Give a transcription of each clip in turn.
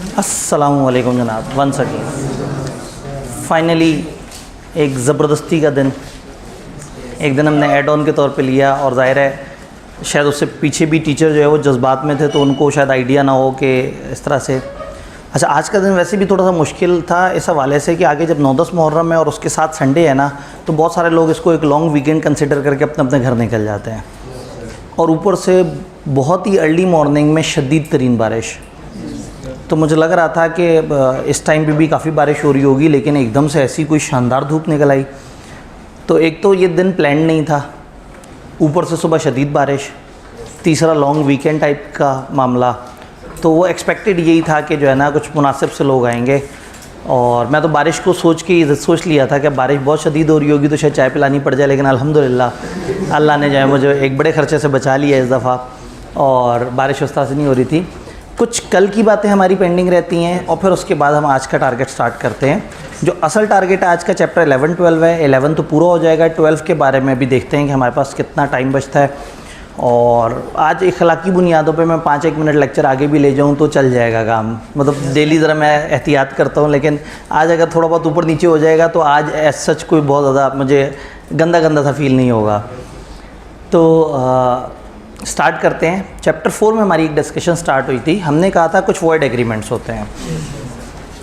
अस्सलामु अलैकुम जनाब, वंस अगेन फाइनली एक ज़बरदस्ती का दिन, एक दिन हमने ऐड ऑन के तौर पे लिया और ज़ाहिर है शायद उससे पीछे भी टीचर जो है वो जज्बात में थे तो उनको शायद आइडिया ना हो कि इस तरह से। अच्छा, आज का दिन वैसे भी थोड़ा सा मुश्किल था इस हवाले से कि आगे जब 9-10 मुहर्रम है और उसके साथ संडे है ना, तो बहुत सारे लोग इसको एक लॉन्ग वीकेंड कंसिडर करके अपने अपने घर निकल जाते हैं और ऊपर से बहुत ही अर्ली मॉर्निंग में शदीद तरीन बारिश। तो मुझे लग रहा था कि इस टाइम पे भी काफ़ी बारिश हो रही होगी, लेकिन एकदम से ऐसी कोई शानदार धूप निकल आई। तो एक तो ये दिन प्लान नहीं था, ऊपर से सुबह शदीद बारिश, तीसरा लॉन्ग वीकेंड टाइप का मामला। तो वो एक्सपेक्टेड यही था कि जो है ना कुछ मुनासिब से लोग आएंगे। और मैं तो बारिश को सोच लिया था कि बारिश बहुत शदीद हो रही होगी तो शायद चाय पिलानी पड़ जाए, लेकिन अल्हम्दुलिल्लाह अल्लाह ने जो है मुझे एक बड़े ख़र्चे से बचा लिया इस दफ़ा और बारिश उस तरह से नहीं हो रही थी। कुछ कल की बातें हमारी पेंडिंग रहती हैं और फिर उसके बाद हम आज का टारगेट स्टार्ट करते हैं। जो असल टारगेट है आज का चैप्टर 11-12 है। 11 तो पूरा हो जाएगा, 12 के बारे में भी देखते हैं कि हमारे पास कितना टाइम बचता है। और आज इखलाकी बुनियादों पे मैं 5-1 मिनट लेक्चर आगे भी ले जाऊं तो चल जाएगा काम। मतलब डेली ज़रा मैं एहतियात करता हूं, लेकिन आज अगर थोड़ा बहुत ऊपर नीचे हो जाएगा तो आज एज सच कोई बहुत ज़्यादा मुझे गंदा सा फील नहीं होगा। तो स्टार्ट करते हैं। चैप्टर 4 में हमारी एक डिस्कशन स्टार्ट हुई थी। हमने कहा था कुछ वॉइड एग्रीमेंट्स होते हैं।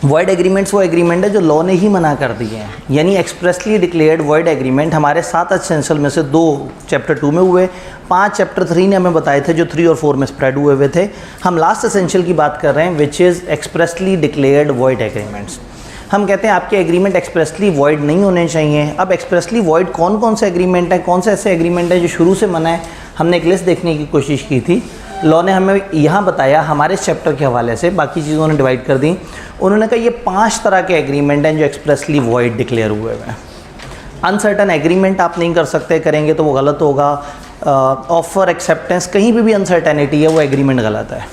वॉइड एग्रीमेंट्स वो एग्रीमेंट है जो लॉ ने ही मना कर दिए हैं, यानी एक्सप्रेसली डिक्लेयर्ड वॉइड एग्रीमेंट। हमारे 7 एसेंशियल में से 2 चैप्टर 2 में हुए, 5 चैप्टर 3 ने हमें बताए थे जो 3 और 4 में स्प्रेड हुए थे। हम लास्ट एसेंशियल की बात कर रहे हैं which is expressly declared void agreements. हम कहते हैं आपके एग्रीमेंट एक्सप्रेसली वॉइड नहीं होने चाहिए। अब एक्सप्रेसली वॉइड कौन कौन से एग्रीमेंट है, कौन से ऐसे एग्रीमेंट है जो शुरू से मना है, हमने एक लिस्ट देखने की कोशिश की थी। लॉ ने हमें यहाँ बताया हमारे इस चैप्टर के हवाले से, बाकी चीज़ों ने डिवाइड कर दी। उन्होंने कहा ये 5 तरह के एग्रीमेंट हैं जो एक्सप्रेसली वॉइड डिक्लेयर हुए हैं। अनसर्टन एग्रीमेंट आप नहीं कर सकते, करेंगे तो वो गलत होगा। ऑफर एक्सेप्टेंस, कहीं भी अनसर्टेनिटी है वो एग्रीमेंट गलत है।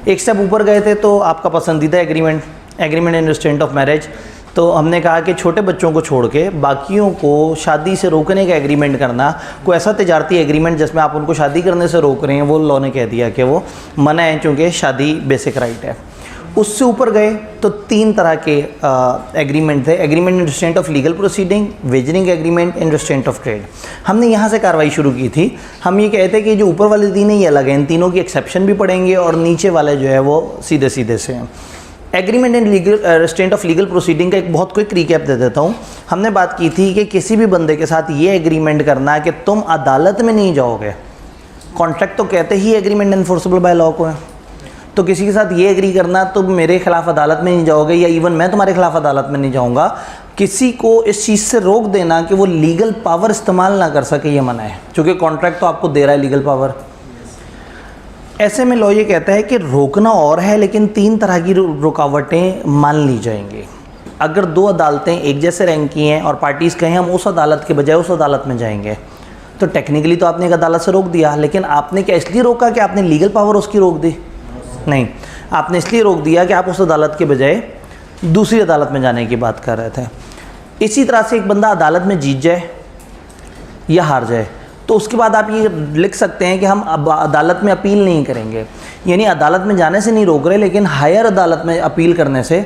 एक स्टेप ऊपर गए थे तो आपका पसंदीदा agreement in restraint of marriage. तो हमने कहा कि छोटे बच्चों को छोड़ के बाकियों को शादी से रोकने का एग्रीमेंट करना, कोई ऐसा तिजारती एग्रीमेंट जिसमें आप उनको शादी करने से रोक रहे हैं, वो लॉ ने कह दिया कि वो मना है, चूँकि शादी बेसिक राइट है। उससे ऊपर गए तो 3 तरह के एग्रीमेंट थे। Agreement in restraint of legal proceeding, wagering agreement in restraint of trade. हमने यहाँ से कार्रवाई शुरू की थी। हम ये कहते हैं कि जो ऊपर वाले 3 हैं ये अलग हैं, इन तीनों की एक्सेप्शन भी पड़ेंगे और नीचे वाले जो है वो सीधे से हैं। Agreement in legal restraint of legal proceeding का एक बहुत क्विक रिकैप दे देता हूँ। हमने बात की थी कि किसी भी बंदे के साथ ये एग्रीमेंट करना कि तुम अदालत में नहीं जाओगे। कॉन्ट्रैक्ट तो कहते ही एग्रीमेंट इन्फोर्सेबल बाय लॉ को है, तो किसी के साथ ये एग्री करना तुम मेरे खिलाफ अदालत में नहीं जाओगे या इवन मैं तुम्हारे खिलाफ अदालत में नहीं जाऊँगा, किसी को इस चीज़ से रोक देना कि वो लीगल पावर इस्तेमाल ना कर सके, ये मना है। चूँकि कॉन्ट्रैक्ट तो आपको दे रहा है लीगल पावर। ऐसे में लॉ ये कहता है कि रोकना और है, लेकिन 3 तरह की रुकावटें मान ली जाएंगी। अगर 2 अदालतें एक जैसे रैंक की हैं और पार्टीज़ कहें हम उस अदालत के बजाय उस अदालत में जाएंगे, तो टेक्निकली तो आपने एक अदालत से रोक दिया, लेकिन आपने क्या इसलिए रोका कि आपने लीगल पावर उसकी रोक दी? नहीं, आपने इसलिए रोक दिया कि आप उस अदालत के बजाय दूसरी अदालत में जाने की बात कर रहे थे। इसी तरह से एक बंदा अदालत में जीत जाए या हार जाए तो उसके बाद आप ये लिख सकते हैं कि हम अब अदालत में अपील नहीं करेंगे, यानी अदालत में जाने से नहीं रोक रहे लेकिन हायर अदालत में अपील करने से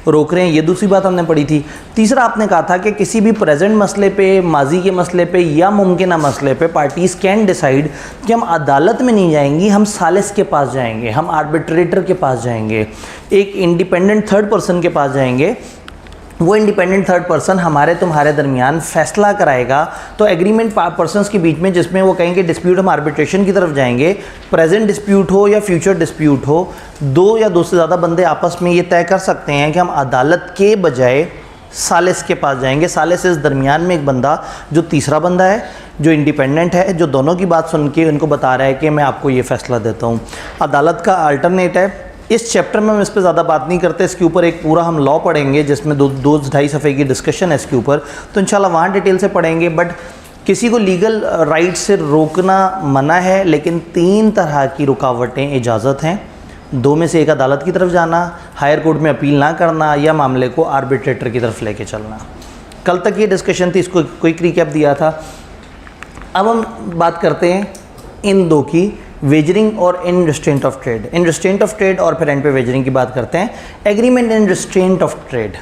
रोक रहे हैं। ये दूसरी बात हमने पढ़ी थी। तीसरा आपने कहा था कि किसी भी प्रेजेंट मसले पे, माजी के मसले पे या मुमकिन मसले पे पार्टीज़ कैन डिसाइड कि हम अदालत में नहीं जाएंगी, हम सालिस के पास जाएंगे, हम आर्बिट्रेटर के पास जाएंगे, एक इंडिपेंडेंट थर्ड पर्सन के पास जाएंगे। वो इंडिपेंडेंट थर्ड पर्सन हमारे तुम्हारे दरमियान फैसला कराएगा। तो एग्रीमेंट पर्सन्स के बीच में जिसमें वो कहेंगे डिस्प्यूट हम आर्बिट्रेशन की तरफ जाएंगे, प्रेजेंट डिस्प्यूट हो या फ्यूचर डिस्प्यूट हो, 2 या 2 से ज़्यादा बंदे आपस में ये तय कर सकते हैं कि हम अदालत के बजाय सालिस के पास जाएंगे। सालिस इस दरमियान में एक बंदा जो तीसरा बंदा है, जो इंडिपेंडेंट है, जो दोनों की बात सुन के उनको बता रहा है कि मैं आपको ये फ़ैसला देता हूँ। अदालत का अल्टरनेट है। इस चैप्टर में हम इस पर ज़्यादा बात नहीं करते, इसके ऊपर एक पूरा हम लॉ पढ़ेंगे जिसमें 2-2.5 सफ़े की डिस्कशन है इसके ऊपर, तो इंशाल्लाह वहाँ डिटेल से पढ़ेंगे। बट किसी को लीगल राइट से रोकना मना है, लेकिन 3 तरह की रुकावटें इजाज़त हैं। 2 में से एक अदालत की तरफ जाना, हायर कोर्ट में अपील ना करना या मामले को आर्बिट्रेटर की तरफ लेके चलना। कल तक ये डिस्कशन थी, इसको क्विक रिकैप दिया था। अब हम बात करते हैं इन 2 की वेजरिंग और in restraint of trade. In restraint of trade और फिर एंड पे वेजरिंग की बात करते हैं। Agreement in restraint of trade.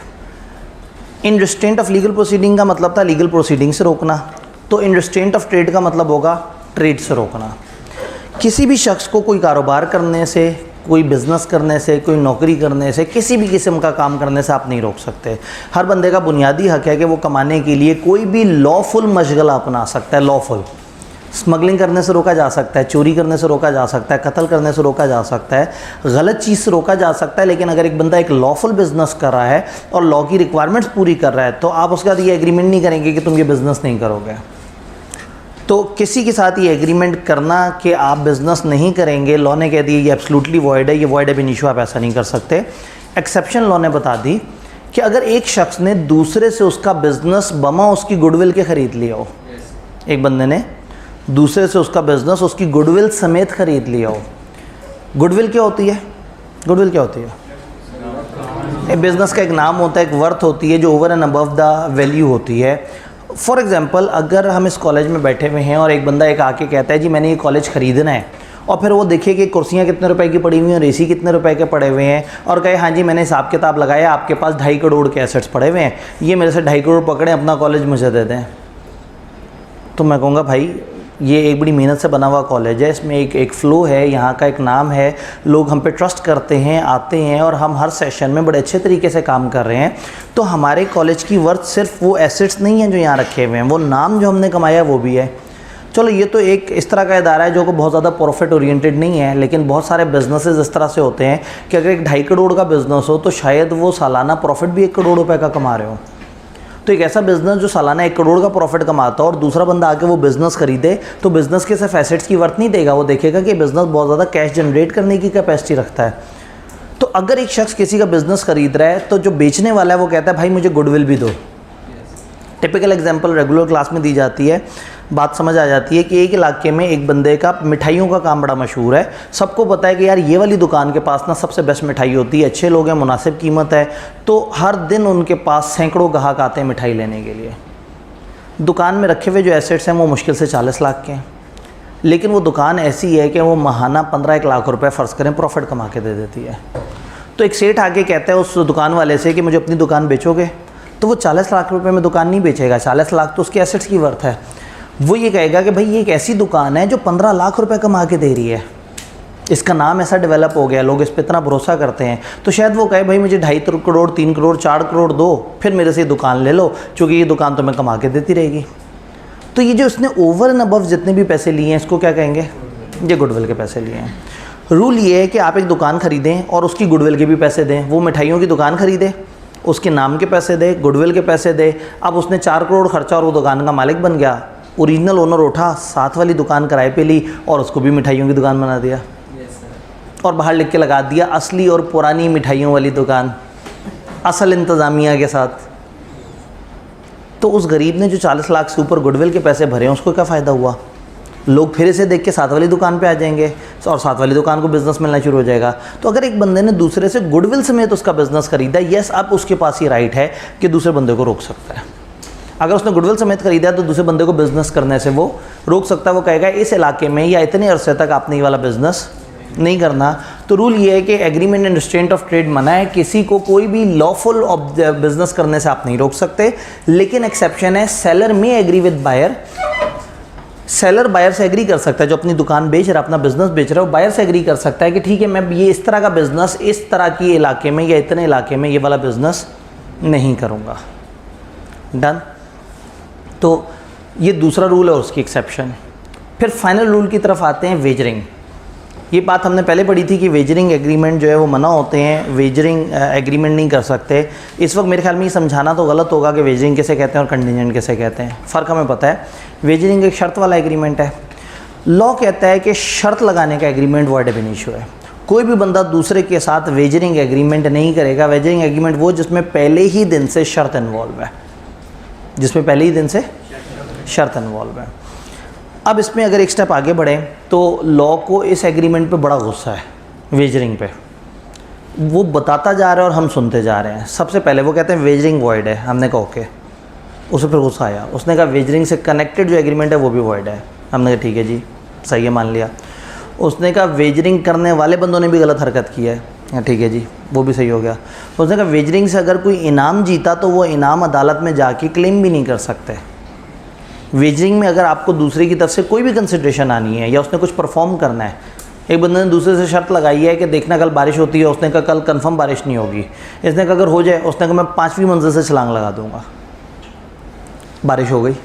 In restraint of legal proceeding का मतलब था लीगल प्रोसीडिंग से रोकना, तो इन रिस्ट्रेंट ऑफ ट्रेड का मतलब होगा ट्रेड से रोकना। किसी भी शख्स को कोई कारोबार करने से, कोई बिज़नेस करने से, कोई नौकरी करने से, किसी भी किस्म का काम करने से आप नहीं रोक सकते। हर बंदे का बुनियादी हक है कि वो कमाने के लिए कोई भी लॉफुल मशगला अपना सकता है। लॉफुल स्मगलिंग करने से रोका जा सकता है, चोरी करने से रोका जा सकता है, कत्ल करने से रोका जा सकता है, गलत चीज़ से रोका जा सकता है। लेकिन अगर एक बंदा एक लॉफुल बिज़नेस कर रहा है और लॉ की रिक्वायरमेंट्स पूरी कर रहा है, तो आप उसके साथ ये एग्रीमेंट नहीं करेंगे कि तुम ये बिज़नेस नहीं करोगे। तो किसी के साथ ये एग्रीमेंट करना कि आप बिज़नेस नहीं करेंगे, लॉ ने कह दिया ये एब्सोल्युटली वॉइड है, ये वॉइड एब इनिशियो, आप ऐसा नहीं कर सकते। एक्सेप्शन लॉ ने बता दी कि अगर एक शख्स ने दूसरे से उसका बिज़नेस बमा उसकी गुडविल के ख़रीद लिया हो, एक बंदे ने दूसरे से उसका बिज़नेस उसकी गुडविल समेत ख़रीद लिया हो। गुडविल क्या होती है? गुडविल क्या होती है? एक बिज़नेस का एक नाम होता है, एक वर्थ होती है जो over and above the value होती है। फॉर एग्ज़ाम्पल, अगर हम इस कॉलेज में बैठे हुए हैं और एक बंदा एक आके कहता है जी मैंने ये कॉलेज ख़रीदना है, और फिर वो देखिए कि कुर्सियाँ कितने रुपए की पड़ी हुई हैं और एसी कितने रुपए के पड़े हुए हैं, और कहे हाँ जी मैंने हिसाब किताब लगाया, आपके पास 2.5 करोड़ के एसेट्स पड़े हुए हैं, ये मेरे से 2.5 करोड़ पकड़े, अपना कॉलेज मुझे दे दें। तो मैं कहूँगा भाई ये एक बड़ी मेहनत से बना हुआ कॉलेज है, इसमें एक फ़्लो है, यहाँ का एक नाम है, लोग हम पे ट्रस्ट करते हैं, आते हैं, और हम हर सेशन में बड़े अच्छे तरीके से काम कर रहे हैं। तो हमारे कॉलेज की वर्थ सिर्फ वो एसेट्स नहीं हैं जो यहाँ रखे हुए हैं, वो नाम जो हमने कमाया वो भी है। चलो ये तो एक इस तरह का इदारा है जो को बहुत ज़्यादा प्रॉफिट ओरिएंटेड नहीं है, लेकिन बहुत सारे बिजनेसेस इस तरह से होते हैं कि अगर एक 2.5 करोड़ का बिज़नेस हो तो शायद वो सालाना प्रॉफिट भी 1 करोड़ रुपए का कमा रहे हो। तो एक ऐसा बिज़नेस जो सालाना 1 करोड़ का प्रॉफिट कमाता हो और दूसरा बंदा आके वो बिज़नेस खरीदे, तो बिज़नेस के सिर्फ एसेट्स की वर्थ नहीं देगा, वो देखेगा कि बिज़नेस बहुत ज़्यादा कैश जनरेट करने की कैपेसिटी रखता है। तो अगर एक शख्स किसी का बिज़नेस खरीद रहा है तो जो बेचने वाला है वो कहता है भाई मुझे गुडविल भी दो। टिपिकल एग्जांपल रेगुलर क्लास में दी जाती है, बात समझ आ जाती है कि एक इलाके में एक बंदे का मिठाइयों का काम बड़ा मशहूर है, सबको पता है कि यार ये वाली दुकान के पास ना सबसे बेस्ट मिठाई होती है, अच्छे लोग हैं, मुनासिब कीमत है, तो हर दिन उनके पास सैकड़ों ग्राहक आते हैं मिठाई लेने के लिए। दुकान में रखे हुए जो एसेट्स हैं वो मुश्किल से 40 लाख के हैं, लेकिन वो दुकान ऐसी है कि वो माहाना 15-1 लाख रुपए फ़र्ज़ करें प्रॉफिट कमा के दे देती है। तो एक सेठ आके कहता है उस दुकान वाले से कि मुझे अपनी दुकान बेचोगे, तो वो 40 लाख रुपए में दुकान नहीं बेचेगा, 40 लाख तो उसके एसेट्स की वर्थ है। वो ये कहेगा कि भाई ये एक ऐसी दुकान है जो 15 लाख रुपए कमा के दे रही है, इसका नाम ऐसा डेवलप हो गया, लोग इस पर इतना भरोसा करते हैं, तो शायद वो कहे भाई मुझे 2.5 करोड़ 3 करोड़ 4 करोड़ दो, फिर मेरे से ये दुकान ले लो, क्योंकि ये दुकान तो मैं कमा के देती रहेगी। तो ये जो इसने ओवर एंड अबव जितने भी पैसे लिए हैं इसको क्या कहेंगे? ये गुडविल के पैसे लिए हैं। रूल ये है कि आप एक दुकान खरीदें और उसकी गुडविल के भी पैसे दें। वो मिठाइयों की दुकान खरीदे, उसके नाम के पैसे दे, गुडविल के पैसे दे। अब उसने 4 करोड़ खर्चा और वो दुकान का मालिक बन गया, ओरिजिनल ओनर उठा, साथ वाली दुकान किराए पे ली और उसको भी मिठाइयों की दुकान बना दिया, और बाहर लिख के लगा दिया असली और पुरानी मिठाइयों वाली दुकान, असल इंतज़ामिया के साथ। तो उस गरीब ने जो 40 लाख से ऊपर गुडविल के पैसे भरे हैं उसको क्या फ़ायदा हुआ? लोग फिर इसे देख के साथ वाली दुकान पे आ जाएंगे और साथ वाली दुकान को बिज़नेस मिलना शुरू हो जाएगा। तो अगर एक बंदे ने दूसरे से गुडविल समेत उसका बिज़नेस खरीदा, यस अब उसके पास ये राइट है कि दूसरे बंदे को रोक सकता है। अगर उसने गुडविल समेत खरीदा तो दूसरे बंदे को बिज़नेस करने से वो रोक सकता है। वो कहेगा इस इलाके में या इतने अरसे तक आपने ये वाला बिज़नेस नहीं करना। तो रूल ये है कि agreement and restraint of trade मना है, किसी को कोई भी लॉफुल बिज़नेस करने से आप नहीं रोक सकते। लेकिन एक्सेप्शन है, seller may agree with buyer. Seller buyer से एग्री कर सकता है, जो अपनी दुकान बेच रहा है, अपना बिजनेस बेच रहा है, वो बायर से एग्री कर सकता है कि ठीक है मैं ये इस तरह का बिज़नेस इस तरह की इलाके में या इतने इलाके में ये वाला बिज़नेस नहीं करूँगा। डन। तो ये दूसरा रूल है और उसकी एक्सेप्शन। फिर फाइनल रूल की तरफ आते हैं, वेजरिंग। ये बात हमने पहले पढ़ी थी कि वेजरिंग एग्रीमेंट जो है वो मना होते हैं, वेजरिंग एग्रीमेंट नहीं कर सकते। इस वक्त मेरे ख्याल में ये समझाना तो गलत होगा कि वेजरिंग किसे कहते हैं और कंटिजेंट किसे कहते हैं, फ़र्क हमें पता है। वेजरिंग एक शर्त वाला एग्रीमेंट है। लॉ कहता है कि शर्त लगाने का एग्रीमेंट वॉइड एब इनिशियो है। कोई भी बंदा दूसरे के साथ वेजरिंग एग्रीमेंट नहीं करेगा। वेजरिंग एग्रीमेंट वो जिसमें पहले ही दिन से शर्त इन्वॉल्व है, जिसमें पहले ही दिन से शर्त इन्वॉल्व है। अब इसमें अगर एक स्टेप आगे बढ़ें तो लॉ को इस एग्रीमेंट पे बड़ा गुस्सा है, वेजरिंग पे। वो बताता जा रहा है और हम सुनते जा रहे हैं। सबसे पहले वो कहते हैं वेजरिंग वॉइड है। हमने कहा ओके, उसे फिर गुस्सा आया, उसने कहा वेजरिंग से कनेक्टेड जो एग्रीमेंट है वो भी वॉइड है। हमने कहा ठीक है जी, सही है, मान लिया। उसने कहा वेजरिंग करने वाले बंदों ने भी गलत हरकत की है। ठीक है जी, वो भी सही हो गया। उसने कहा वेजरिंग से अगर कोई इनाम जीता तो वो इनाम अदालत में जाके क्लेम भी नहीं कर सकते। वेजरिंग में अगर आपको दूसरे की तरफ से कोई भी कंसिडरेशन आनी है या उसने कुछ परफॉर्म करना है, एक बंदे ने दूसरे से शर्त लगाई है कि देखना कल बारिश होती है, उसने कहा कल कंफर्म बारिश नहीं होगी, इसने कहा अगर हो जाए, उसने कहा मैं 5वीं मंजिल से छलांग लगा दूंगा, बारिश हो गई।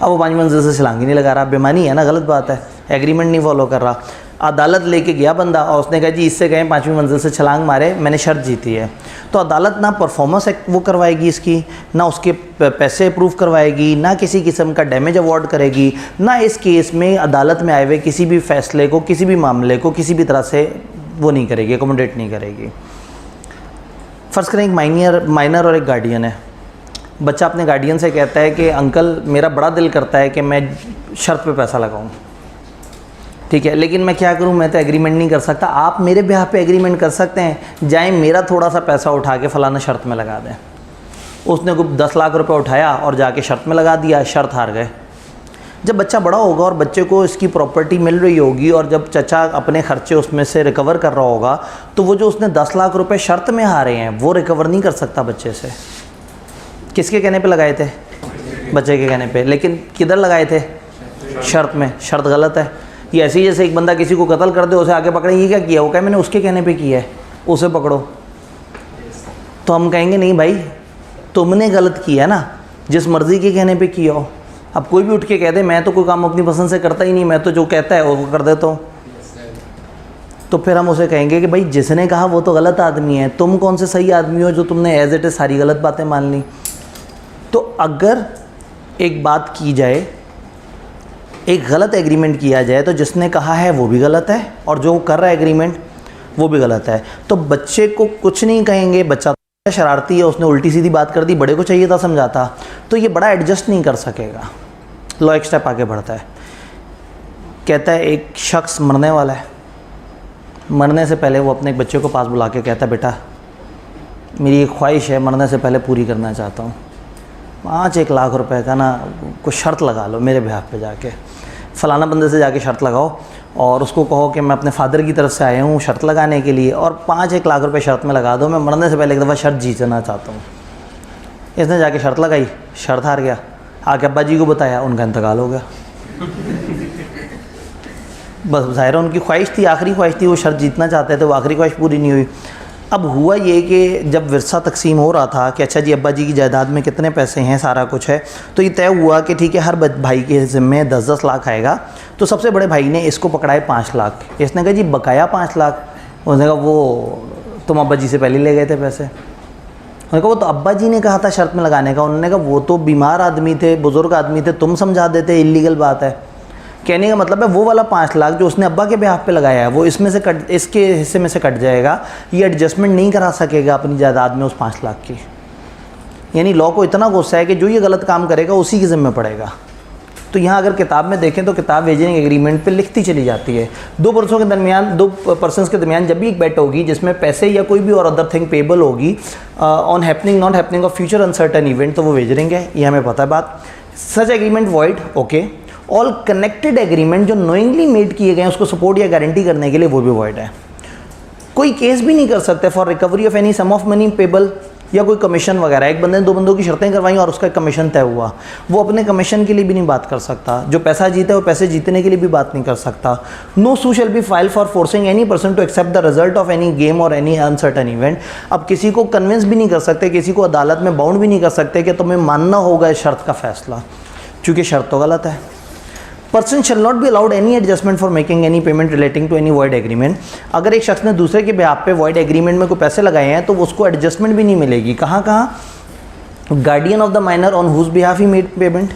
अब वो 5वीं मंजिल से छलांग ही नहीं लगा रहा, बेईमानी है ना, गलत बात है, एग्रीमेंट नहीं फॉलो कर रहा। अदालत लेके गया बंदा और उसने कहा जी इससे कहें 5वीं मंजिल से छलांग मारे, मैंने शर्त जीती है। तो अदालत ना परफॉर्मेंस वो करवाएगी इसकी, ना उसके पैसे अप्रूव करवाएगी, ना किसी किस्म का डैमेज अवार्ड करेगी, ना इस केस में अदालत में आए हुए किसी भी फैसले को, किसी भी मामले को किसी भी तरह से वो नहीं करेगी, अकोमोडेट नहीं करेगी। फ़र्ज़ करें एक माइनर और एक गार्डियन है। बच्चा अपने गार्डियन से कहता है कि अंकल मेरा बड़ा दिल करता है कि मैं शर्त पे पैसा लगाऊं, ठीक है, लेकिन मैं क्या करूं, मैं तो एग्रीमेंट नहीं कर सकता। आप मेरे ब्याह पे एग्रीमेंट कर सकते हैं, जाएं मेरा थोड़ा सा पैसा उठा के फ़लाना शर्त में लगा दें। उसने कुछ 10 लाख रुपए उठाया और जाके शर्त में लगा दिया, शर्त हार गए। जब बच्चा बड़ा होगा और बच्चे को इसकी प्रॉपर्टी मिल रही होगी और जब चचा अपने खर्चे उसमें से रिकवर कर रहा होगा, तो वो जो उसने 10 लाख रुपये शर्त में हारे हैं वो रिकवर नहीं कर सकता बच्चे से। किसके कहने पे लगाए थे? बच्चे के कहने पे। लेकिन किधर लगाए थे? शर्त में। शर्त गलत है। ये ऐसे ही जैसे एक बंदा किसी को कत्ल कर दे, उसे आगे पकड़े, ये क्या किया? वो कहे मैंने उसके कहने पे किया है, उसे पकड़ो। तो हम कहेंगे नहीं भाई तुमने गलत किया ना, जिस मर्ज़ी के कहने पे किया हो। अब कोई भी उठ के कह दे मैं तो कोई काम अपनी पसंद से करता ही नहीं, मैं तो जो कहता है वो कर देता हूँ, तो फिर हम उसे कहेंगे कि भाई जिसने कहा वो तो गलत आदमी है, तुम कौन से सही आदमी हो जो तुमने एज इट इज़ सारी गलत बातें मान ली। तो अगर एक बात की जाए, एक गलत एग्रीमेंट किया जाए, तो जिसने कहा है वो भी गलत है और जो कर रहा है एग्रीमेंट वो भी गलत है। तो बच्चे को कुछ नहीं कहेंगे, बच्चा तो शरारती है, उसने उल्टी सीधी बात कर दी, बड़े को चाहिए था समझाता, तो ये बड़ा एडजस्ट नहीं कर सकेगा। लॉ एक स्टेप आगे बढ़ता है, कहता है एक शख्स मरने वाला है, मरने से पहले वो अपने एक बच्चे को पास बुला के कहता है बेटा मेरी एक ख्वाहिश है, मरने से पहले पूरी करना चाहता हूँ, 5-1 लाख रुपए का ना कुछ शर्त लगा लो मेरे ब्याह पे जाके, फ़लाना बंदे से जाके शर्त लगाओ और उसको कहो कि मैं अपने फादर की तरफ से आया हूँ शर्त लगाने के लिए, और 5-1 लाख रुपए शर्त में लगा दो, मैं मरने से पहले एक दफ़ा शर्त जीतना चाहता हूँ। इसने जाके शर्त लगाई, शर्त हार गया, आके अब्बा जी को बताया, उनका इंतकाल हो गया। बस ज़ाहिर उनकी ख्वाहिश थी, आखिरी ख्वाहिश थी, वो शर्त जीतना चाहते थे, वो आखिरी ख्वाहिश पूरी नहीं हुई। अब हुआ ये कि जब विरसा तकसीम हो रहा था कि अच्छा जी अब्बा जी की जायदाद में कितने पैसे हैं, सारा कुछ है, तो ये तय हुआ कि ठीक है हर भाई के ज़िम्मे 10-10 लाख आएगा। तो सबसे बड़े भाई ने इसको पकड़ाए 5 लाख। इसने कहा जी बकाया 5 लाख। उसने कहा वो तुम अब्बा जी से पहले ले गए थे पैसे। उन्होंने कहा वो तो अब्बा जी ने कहा था शर्त में लगाने का। उन्होंने कहा वो तो बीमार आदमी थे, बुज़ुर्ग आदमी थे, तुम समझा देते, इल्लीगल बात है। कहने का मतलब है वो वाला 5 लाख जो उसने अब्बा के ब्याह पे लगाया है वो इसमें से कट, इसके हिस्से में से कट जाएगा, ये एडजस्टमेंट नहीं करा सकेगा अपनी जायदाद में उस 5 लाख की। यानी लॉ को इतना गुस्सा है कि जो ये गलत काम करेगा उसी के ज़िम्मे पड़ेगा। तो यहाँ अगर किताब में देखें तो किताब वेजरिंग एग्रीमेंट पे लिखती चली जाती है, 2 पर्सन्स के दरमियान जब भी एक बेट होगी जिसमें पैसे या कोई भी और अदर थिंग पेबल होगी on happening not happening of future uncertain event, तो वो वेजरिंग है, ये हमें पता है बात। Such agreement void, okay. All connected agreement जो नोइंगली मेड किए गए हैं उसको सपोर्ट या गारंटी करने के लिए वो भी वॉइड है। कोई केस भी नहीं कर सकते for recovery of any sum of money payable या कोई कमीशन वगैरह। एक बंदे ने 2 बंदों की शर्तें करवाई और उसका कमीशन तय हुआ, वो अपने कमीशन के लिए भी नहीं बात कर सकता। जो पैसा जीता है वो पैसे जीतने के लिए भी बात नहीं कर सकता। No suit shall be file for forcing any person to accept the result of any game और एनी अनसर्टन इवेंट। अब किसी को कन्विंस भी नहीं कर सकते, किसी को अदालत में बाउंड भी नहीं कर सकते कि तुम्हें मानना होगा इस शर्त का फैसला, चूँकि शर्त तो गलत है। Person shall not be allowed any adjustment for making any payment relating to any void agreement. अगर एक शख्स ने दूसरे के ब्याह पे वॉइड एग्रीमेंट में कोई पैसे लगाए हैं तो उसको एडजस्टमेंट भी नहीं मिलेगी। कहाँ कहाँ? Guardian of the minor on whose behalf he made payment,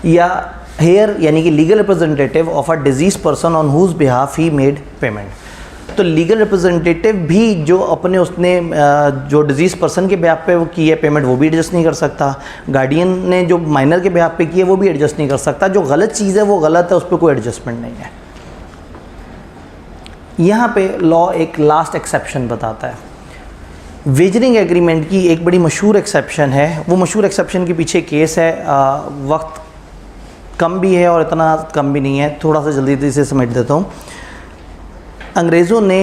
या हेयर यानी कि legal representative of a deceased person on whose behalf he made payment. तो लीगल रिप्रेजेंटेटिव भी जो अपने उसने जो डिजीज़ पर्सन के ब्याह पे वो की है पेमेंट वो भी एडजस्ट नहीं कर सकता। गार्डियन ने जो माइनर के ब्याह पे की है वो भी एडजस्ट नहीं कर सकता। जो गलत चीज़ है वो गलत है, उस पर कोई एडजस्टमेंट नहीं है। यहाँ पे लॉ एक लास्ट एक्सेप्शन बताता है। वेजरिंग एग्रीमेंट की एक बड़ी मशहूर एक्सेप्शन है, वो मशहूर एक्सेप्शन के पीछे केस है। वक्त कम भी है और इतना कम भी नहीं है, थोड़ा सा जल्दी से समेट देता हूँ। अंग्रेज़ों ने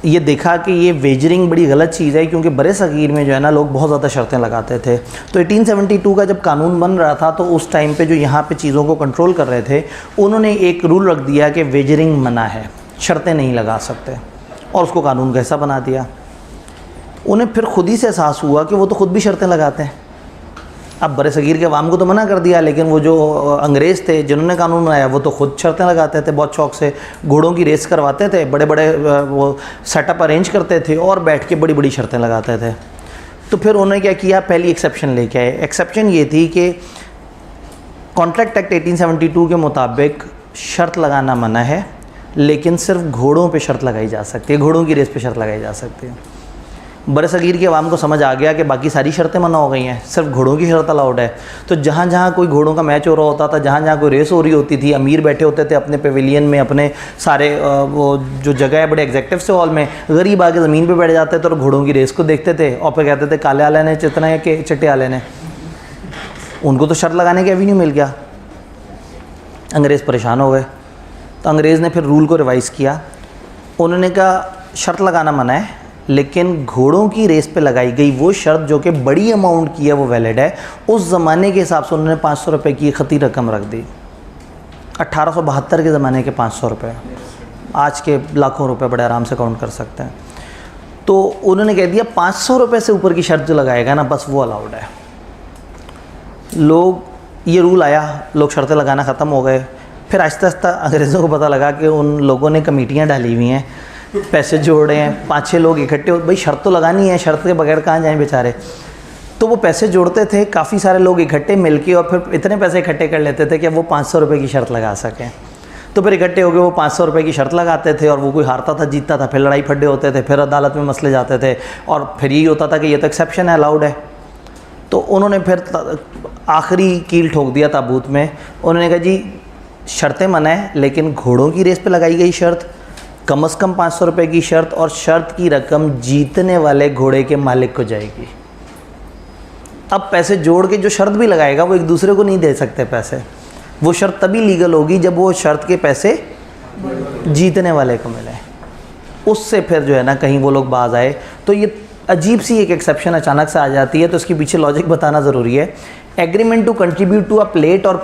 ये देखा कि ये वेजरिंग बड़ी गलत चीज़ है, क्योंकि बड़े सगीर में जो है ना लोग बहुत ज़्यादा शर्तें लगाते थे। तो 1872 का जब कानून बन रहा था तो उस टाइम पे जो यहाँ पे चीज़ों को कंट्रोल कर रहे थे उन्होंने एक रूल रख दिया कि वेजरिंग मना है, शर्तें नहीं लगा सकते, और उसको कानून का हिस्सा बना दिया। उन्हें फिर खुद ही से एहसास हुआ कि वो तो ख़ुद भी शर्तें लगाते हैं। अब बड़े सगीर के अवाम को तो मना कर दिया, लेकिन वो जो अंग्रेज़ थे जिन्होंने कानून बनाया वो तो खुद शर्तें लगाते थे बहुत शौक से। घोड़ों की रेस करवाते थे, बड़े बड़े वो सेटअप अरेंज करते थे और बैठ के बड़ी बड़ी शर्तें लगाते थे। तो फिर उन्होंने क्या किया, पहली एक्सेप्शन लेके आए। एक्सेप्शन ये थी कि कॉन्ट्रैक्ट एक्ट 1872 के मुताबिक शर्त लगाना मना है, लेकिन सिर्फ घोड़ों पे शर्त लगाई जा सकती है, घोड़ों की रेस पे शर्त लगाई जा सकती है। बड़े सगीर के अवाम को समझ आ गया कि बाकी सारी शर्तें मना हो गई हैं, सिर्फ घोड़ों की शर्त अलाउड है। तो जहाँ जहाँ कोई घोड़ों का मैच हो रहा होता था, जहाँ जहाँ कोई रेस हो रही होती थी, अमीर बैठे होते थे अपने पेविलियन में, अपने सारे वो जो जगह है बड़े एग्जेक्टिव से हॉल में, गरीब आके ज़मीन पे बैठ जाते थे और घोड़ों की रेस को देखते थे और फिर कहते थे काले वाले ने जितना है कि चिट्टे वाले ने। उनको तो शर्त लगाने का एवेन्यू मिल गया। अंग्रेज़ परेशान हो गए, तो अंग्रेज़ ने फिर रूल को रिवाइज़ किया। उन्होंने कहा शर्त लगाना मना है, लेकिन घोड़ों की रेस पे लगाई गई वो शर्त जो कि बड़ी अमाउंट की है वो वैलिड है। उस ज़माने के हिसाब से उन्होंने 500 रुपये की खती रकम रख दी। 1872 के ज़माने के 500 रुपये, आज के लाखों रुपए बड़े आराम से काउंट कर सकते हैं। तो उन्होंने कह दिया 500 रुपये से ऊपर की शर्त जो लगाएगा ना बस वो अलाउड है। लोग, ये रूल आया, लोग शर्तें लगाना ख़त्म हो गए। फिर आहिस्ता आहिस्ता अंग्रेज़ों को पता लगा कि उन लोगों ने कमेटियाँ डाली हुई हैं, पैसे जोड़े हैं, 5-6 लोग इकट्ठे हो, भाई शर्त तो लगानी है, शर्त के बगैर कहाँ जाएं बेचारे। तो वो पैसे जोड़ते थे, काफ़ी सारे लोग इकट्ठे मिलके, और फिर इतने पैसे इकट्ठे कर लेते थे कि वो 500 रुपये की शर्त लगा सकें। तो फिर इकट्ठे हो गए, वो 500 रुपये की शर्त लगाते थे और वो कोई हारता था जीतता था, फिर लड़ाई फड्डे होते थे, फिर अदालत में मसले जाते थे, और फिर यही होता था कि ये तो एक्सेप्शन है, अलाउड है। तो उन्होंने फिर आखिरी कील ठोक दिया ताबूत में। उन्होंने कहा जी शर्तें मना है, लेकिन घोड़ों की रेस पे लगाई गई शर्त कम से कम 500 रुपये की शर्त, और शर्त की रकम जीतने वाले घोड़े के मालिक को जाएगी। अब पैसे जोड़ के जो शर्त भी लगाएगा वो एक दूसरे को नहीं दे सकते पैसे। वो शर्त तभी लीगल होगी जब वो शर्त के पैसे जीतने वाले को मिले, उससे फिर जो है ना कहीं वो लोग बाज आए। तो ये अजीब सी एक एक्सेप्शन अचानक से आ जाती है, तो इसके पीछे लॉजिक बताना ज़रूरी है। Agreement to contribute to a plate और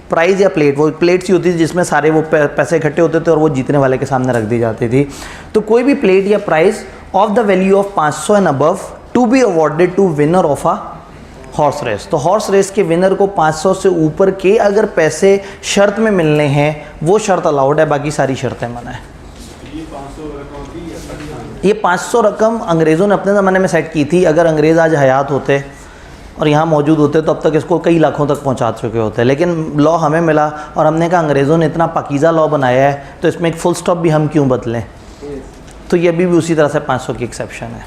प्राइज़ या प्लेट, वो प्लेट सी होती थी जिसमें सारे वो पैसे इकट्ठे होते थे और वो जीतने वाले के सामने रख दी जाती थी। तो कोई भी प्लेट या prize of the value of 500 and above to be awarded to winner of a horse race. तो हॉर्स रेस के विनर को 500 से ऊपर के अगर पैसे शर्त में मिलने हैं वो शर्त अलाउड है, बाकी सारी शर्तें मना है। ये 500 रकम अंग्रेज़ों ने अपने ज़माने में सेट की थी। अगर अंग्रेज़ आज हयात होते और यहाँ मौजूद होते तो अब तक इसको कई लाखों तक पहुँचा चुके होते, लेकिन लॉ हमें मिला और हमने कहा अंग्रेज़ों ने इतना पाकीज़ा लॉ बनाया है तो इसमें एक फुल स्टॉप भी हम क्यों बदलें। तो ये अभी भी उसी तरह से 500 की एक्सेप्शन है।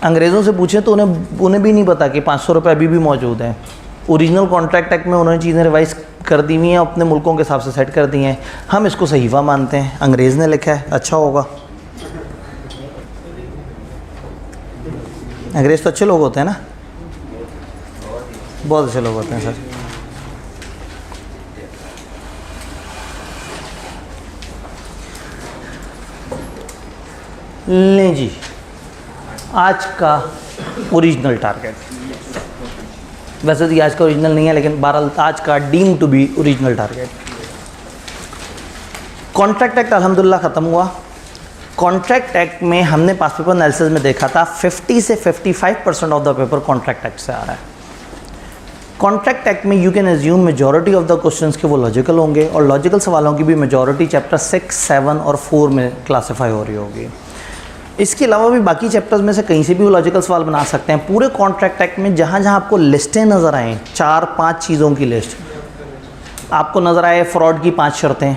अंग्रेज़ों से पूछें तो उन्हें भी नहीं पता कि 500 रुपये अभी भी मौजूद हैं। ओरिजिनल कॉन्ट्रैक्ट एक्ट में उन्होंने चीज़ें रिवाइज़ कर दी हुई हैं, अपने मुल्कों के हिसाब से सेट कर दी हैं। हम इसको सहीफ़ा मानते हैं, अंग्रेज़ ने लिखा है, अच्छा होगा। अंग्रेज़ तो अच्छे लोग होते हैं ना, बहुत अच्छे लोग होते हैं सर। लें जी, आज का ओरिजिनल टारगेट, वैसे तो आज का ओरिजिनल नहीं है लेकिन बहरहाल आज का deem to be original target. Contract act अल्हम्दुलिल्लाह ख़त्म हुआ। कॉन्ट्रैक्ट एक्ट में हमने पास पेपर एनालिसिस में देखा था 50 से 55% of the paper contract act से आ रहा है। कॉन्ट्रैक्ट एक्ट में you can assume majority of the questions के वो लॉजिकल होंगे, और लॉजिकल सवालों की भी मेजॉरिटी चैप्टर 6, 7 और 4 में क्लासीफाई हो रही होगी। इसके अलावा भी बाकी चैप्टर्स में से कहीं से भी वो लॉजिकल सवाल बना सकते हैं। पूरे कॉन्ट्रैक्ट एक्ट में जहाँ जहाँ आपको लिस्टें नज़र आएँ, 4-5 चीज़ों की लिस्ट आपको नज़र आए, फ्रॉड की 5 शर्तें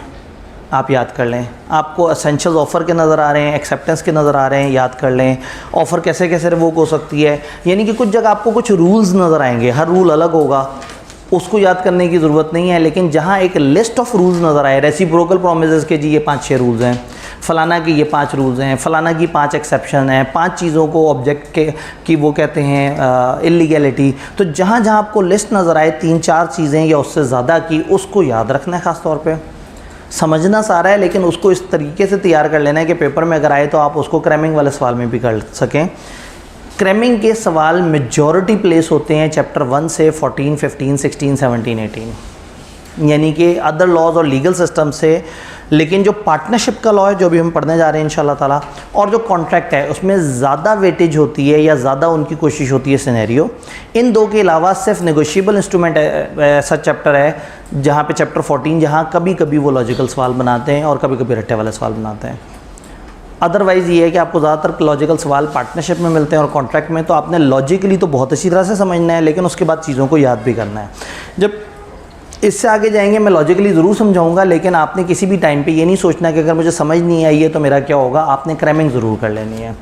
आप याद कर लें, आपको एसेंशियल्स ऑफ़र के नज़र आ रहे हैं, एक्सेप्टेंस के नज़र आ रहे हैं, याद कर लें, ऑफ़र कैसे कैसे रिवोक हो सकती है। यानी कि कुछ जगह आपको कुछ रूल्स नज़र आएंगे, हर रूल अलग होगा, उसको याद करने की ज़रूरत नहीं है। लेकिन जहाँ एक लिस्ट ऑफ रूल्स नज़र आए, रेसिप्रोकल प्रॉमिसेस के जी ये 5-6 रूल्स हैं, फ़लाना की ये 5 रूल्स हैं, फ़लाना की 5 एक्सेप्शन हैं, 5 चीज़ों को ऑब्जेक्ट के की वो कहते हैं इलीगैलिटी। तो जहाँ जहाँ आपको लिस्ट नज़र आए 3-4 चीज़ें या उससे ज़्यादा की, उसको याद रखना है ख़ास तौर पे। समझना सारा है, लेकिन उसको इस तरीके से तैयार कर लेना है कि पेपर में अगर आए तो आप उसको क्रैमिंग वाले सवाल में भी कर सकें। क्रैमिंग के सवाल मेजॉरिटी प्लेस होते हैं चैप्टर 1 से 14, 15, 16, 17, 18, यानी कि अदर लॉज और लीगल सिस्टम से। लेकिन जो पार्टनरशिप का लॉ है, जो भी हम पढ़ने जा रहे हैं इंशाल्लाह ताला, और जो कॉन्ट्रैक्ट है उसमें ज़्यादा वेटेज होती है या ज़्यादा उनकी कोशिश होती है सिनेरियो। इन दो के अलावा सिर्फ नेगोशिएबल इंस्ट्रूमेंट ऐसा चैप्टर है जहाँ पे चैप्टर 14, जहाँ कभी कभी वो लॉजिकल सवाल बनाते हैं और कभी कभी रट्टे वाले सवाल बनाते हैं। अदरवाइज़ ये है कि आपको ज़्यादातर लॉजिकल सवाल पार्टनरशिप में मिलते हैं और कॉन्ट्रैक्ट में, तो आपने लॉजिकली तो बहुत अच्छी तरह से समझना है, लेकिन उसके बाद चीज़ों को याद भी करना है। जब इससे आगे जाएंगे मैं लॉजिकली ज़रूर समझाऊंगा, लेकिन आपने किसी भी टाइम पे ये नहीं सोचना कि अगर मुझे समझ नहीं आई है तो मेरा क्या होगा। आपने क्रैमिंग ज़रूर कर लेनी है।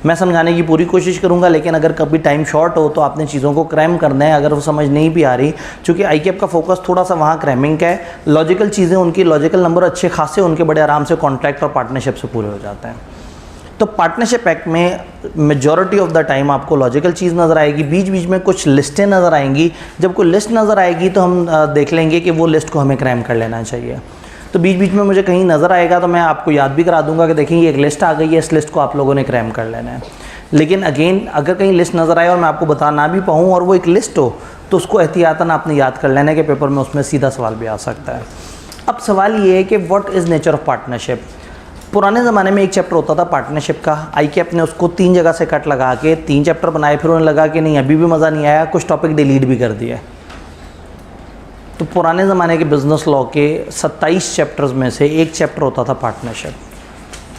मैं समझाने की पूरी कोशिश करूंगा, लेकिन अगर कभी टाइम शॉर्ट हो तो आपने चीज़ों को क्रैम करना है अगर वो समझ नहीं भी आ रही, क्योंकि आईकेएफ का फोकस थोड़ा सा वहाँ क्रैमिंग का है। लॉजिकल चीज़ें उनकी लॉजिकल नंबर अच्छे खासे उनके बड़े आराम से कॉन्ट्रैक्ट और पार्टनरशिप से पूरे हो जाते हैं। तो पार्टनरशिप एक्ट में मेजॉरिटी ऑफ द टाइम आपको लॉजिकल चीज़ नज़र आएगी, बीच बीच में कुछ लिस्टें नज़र आएंगी। जब कोई लिस्ट नज़र आएगी तो हम देख लेंगे कि वो लिस्ट को हमें क्रैम कर लेना चाहिए। तो बीच बीच में मुझे कहीं नज़र आएगा तो मैं आपको याद भी करा दूंगा कि देखेंगे एक लिस्ट आ गई है, इस लिस्ट को आप लोगों ने क्रैम कर लेना है। लेकिन अगेन अगर कहीं लिस्ट नज़र आए और मैं आपको बता ना भी पाऊँ और वो एक लिस्ट हो, तो उसको एहतियातन आपने याद कर लेना है कि पेपर में उसमें सीधा सवाल भी आ सकता है। अब सवाल ये है कि what is nature of partnership. पुराने ज़माने में एक चैप्टर होता था पार्टनरशिप का, आईकेएफ ने उसको 3 जगह से कट लगा के 3 चैप्टर बनाए। फिर उन्हें लगा कि नहीं अभी भी मज़ा नहीं आया, कुछ टॉपिक डिलीट भी कर दिया। तो पुराने ज़माने के बिज़नेस लॉ के 27 चैप्टर्स में से एक चैप्टर होता था पार्टनरशिप,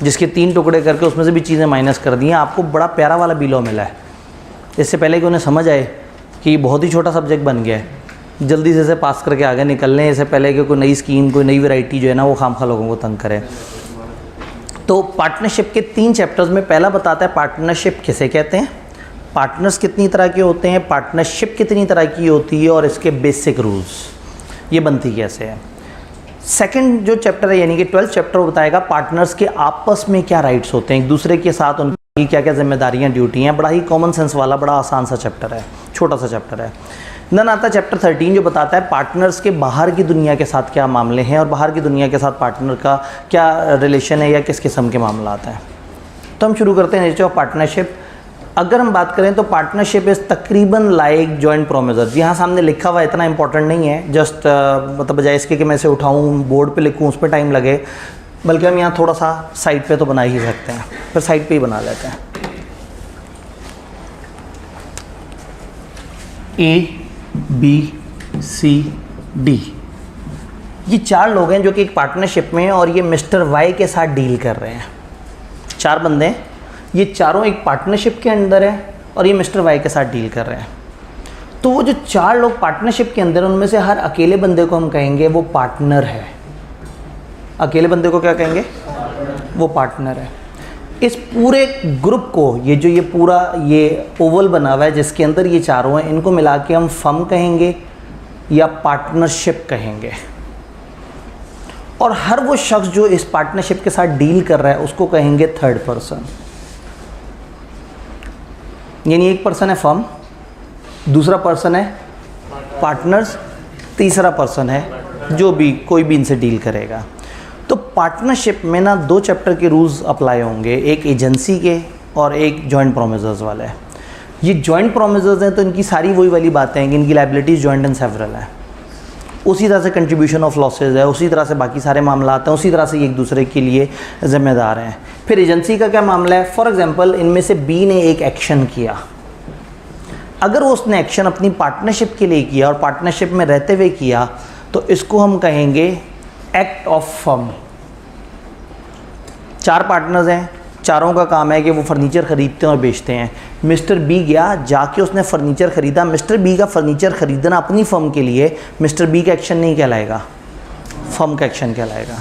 जिसके 3 टुकड़े करके उसमें से भी चीज़ें माइनस कर दी हैं। आपको बड़ा प्यारा वाला बी लॉ मिला है। इससे पहले कि उन्हें समझ आए कि बहुत ही छोटा सब्जेक्ट बन गया है, जल्दी से इसे पास करके आगे निकलने, इससे पहले कि कोई नई स्कीम कोई नई वैरायटी जो है ना वो खामखा लोगों को तंग करे। तो पार्टनरशिप के 3 चैप्टर्स में पहला बताता है पार्टनरशिप किसे कहते हैं, पार्टनर्स कितनी तरह के होते हैं, पार्टनरशिप कितनी तरह की होती है और इसके बेसिक रूल्स ये बनती कैसे है। सेकंड जो चैप्टर है यानी कि 12th चैप्टर बताएगा पार्टनर्स के आपस में क्या राइट्स होते हैं, एक दूसरे के साथ उनकी क्या क्या जिम्मेदारियां ड्यूटी हैं। बड़ा ही कॉमन सेंस वाला बड़ा आसान सा चैप्टर है, छोटा सा चैप्टर है। देन आता चैप्टर 13 जो बताता है पार्टनर्स के बाहर की दुनिया के साथ क्या मामले हैं और बाहर की दुनिया के साथ पार्टनर का क्या रिलेशन है या किस किस्म के मामला आता है। तो हम शुरू करते हैं नेचर ऑफ पार्टनरशिप। अगर हम बात करें तो पार्टनरशिप इज़ तकरीबन लाइक जॉइंट प्रोमिसर्स। यहाँ सामने लिखा हुआ इतना इंपॉर्टेंट नहीं है, जस्ट मतलब बजाय इसके कि मैं इसे उठाऊँ बोर्ड पे लिखूँ उस पर टाइम लगे, बल्कि हम यहाँ थोड़ा सा साइड पे तो बना ही सकते हैं, फिर साइड पे ही बना लेते हैं। ABCD ये 4 लोग हैं जो कि एक पार्टनरशिप में, और ये मिस्टर वाई के साथ डील कर रहे हैं। 4 बंदे हैं, ये चारों एक पार्टनरशिप के अंदर है और ये मिस्टर वाई के साथ डील कर रहे हैं। तो वो जो 4 लोग पार्टनरशिप के अंदर, उनमें से हर अकेले बंदे को हम कहेंगे वो पार्टनर है। अकेले बंदे को क्या कहेंगे, वो पार्टनर है। इस पूरे ग्रुप को ये पूरा ये ओवल बना हुआ है जिसके अंदर ये चारों हैं, इनको मिला के हम फर्म कहेंगे या पार्टनरशिप कहेंगे। और हर वो शख्स जो इस पार्टनरशिप के साथ डील कर रहा है उसको कहेंगे थर्ड पर्सन। यानी एक पर्सन है फर्म, दूसरा पर्सन है पार्टनर्स, तीसरा पर्सन है जो भी कोई भी इनसे डील करेगा। तो पार्टनरशिप में ना 2 चैप्टर के रूल्स अप्लाई होंगे, एक एजेंसी के और एक जॉइंट प्रोमिसर्स वाले। ये जॉइंट प्रोमिसर्स हैं तो इनकी सारी वही वाली बातें हैं कि इनकी लायबिलिटीज़ जॉइंट एंड सेवरल है, उसी तरह से कंट्रीब्यूशन ऑफ लॉसेज है, उसी तरह से बाकी सारे मामला हैं, उसी तरह से एक दूसरे के लिए ज़िम्मेदार हैं। फिर एजेंसी का क्या मामला है, फॉर एग्जांपल इनमें से बी ने एक एक्शन किया, अगर उसने एक्शन अपनी पार्टनरशिप के लिए किया और पार्टनरशिप में रहते हुए किया तो इसको हम कहेंगे एक्ट ऑफ फर्म। 4 पार्टनर्स हैं, चारों का काम है कि वो फर्नीचर ख़रीदते हैं और बेचते हैं। मिस्टर बी गया, जाके उसने फर्नीचर ख़रीदा, मिस्टर बी का फर्नीचर ख़रीदना अपनी फर्म के लिए मिस्टर बी का एक्शन नहीं कहलाएगा, फर्म का एक्शन कहलाएगा।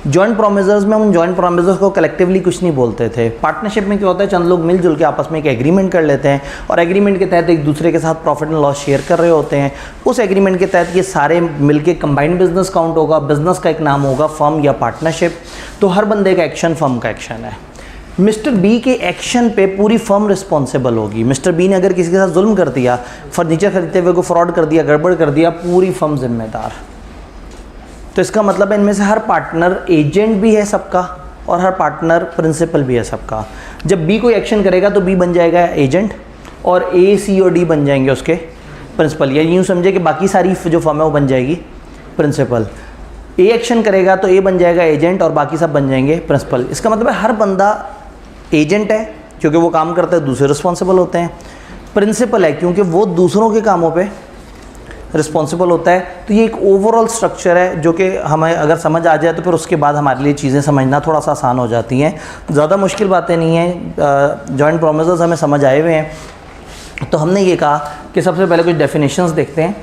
जॉइंट प्रोमिसर्स में उन जॉइंट प्रोमिसर्स को कलेक्टिवली कुछ नहीं बोलते थे। पार्टनरशिप में क्या होता है, चंद लोग मिलजुल के आपस में एक एग्रीमेंट कर लेते हैं और एग्रीमेंट के तहत एक दूसरे के साथ प्रॉफिट एंड लॉस शेयर कर रहे होते हैं। उस एग्रीमेंट के तहत ये सारे मिलके कंबाइंड बिजनेस काउंट होगा, बिजनेस का एक नाम होगा फर्म या पार्टनरशिप। तो हर बंदे का एक्शन फर्म का एक्शन है। मिस्टर बी के एक्शन पे पूरी फर्म रिस्पॉन्सिबल होगी। मिस्टर बी ने अगर किसी के साथ जुल्म कर दिया, फर्नीचर खरीदते हुए को फ्रॉड कर दिया, गड़बड़ कर दिया, पूरी फर्म जिम्मेदार। तो इसका मतलब है इनमें से हर पार्टनर एजेंट भी है सबका और हर पार्टनर प्रिंसिपल भी है सबका। जब बी कोई एक्शन करेगा तो बी बन जाएगा एजेंट और ए, सी और डी बन जाएंगे उसके प्रिंसिपल। या यूँ समझे कि बाकी सारी जो फर्म है वो बन जाएगी प्रिंसिपल। ए एक्शन करेगा तो ए बन जाएगा एजेंट और बाकी सब बन जाएंगे प्रिंसिपल। इसका मतलब है हर बंदा एजेंट है क्योंकि वो काम करता है, दूसरे रिस्पॉन्सिबल होते हैं। प्रिंसिपल है क्योंकि वो दूसरों के कामों पे रिस्पॉन्सिबल होता है। तो ये एक ओवरऑल स्ट्रक्चर है जो कि हमें अगर समझ आ जाए तो फिर उसके बाद हमारे लिए चीज़ें समझना थोड़ा सा आसान हो जाती हैं। ज़्यादा मुश्किल बातें नहीं हैं, जॉइंट प्रोमिसेस हमें समझ आए हुए हैं। तो हमने ये कहा कि सबसे पहले कुछ डेफिनेशंस देखते हैं।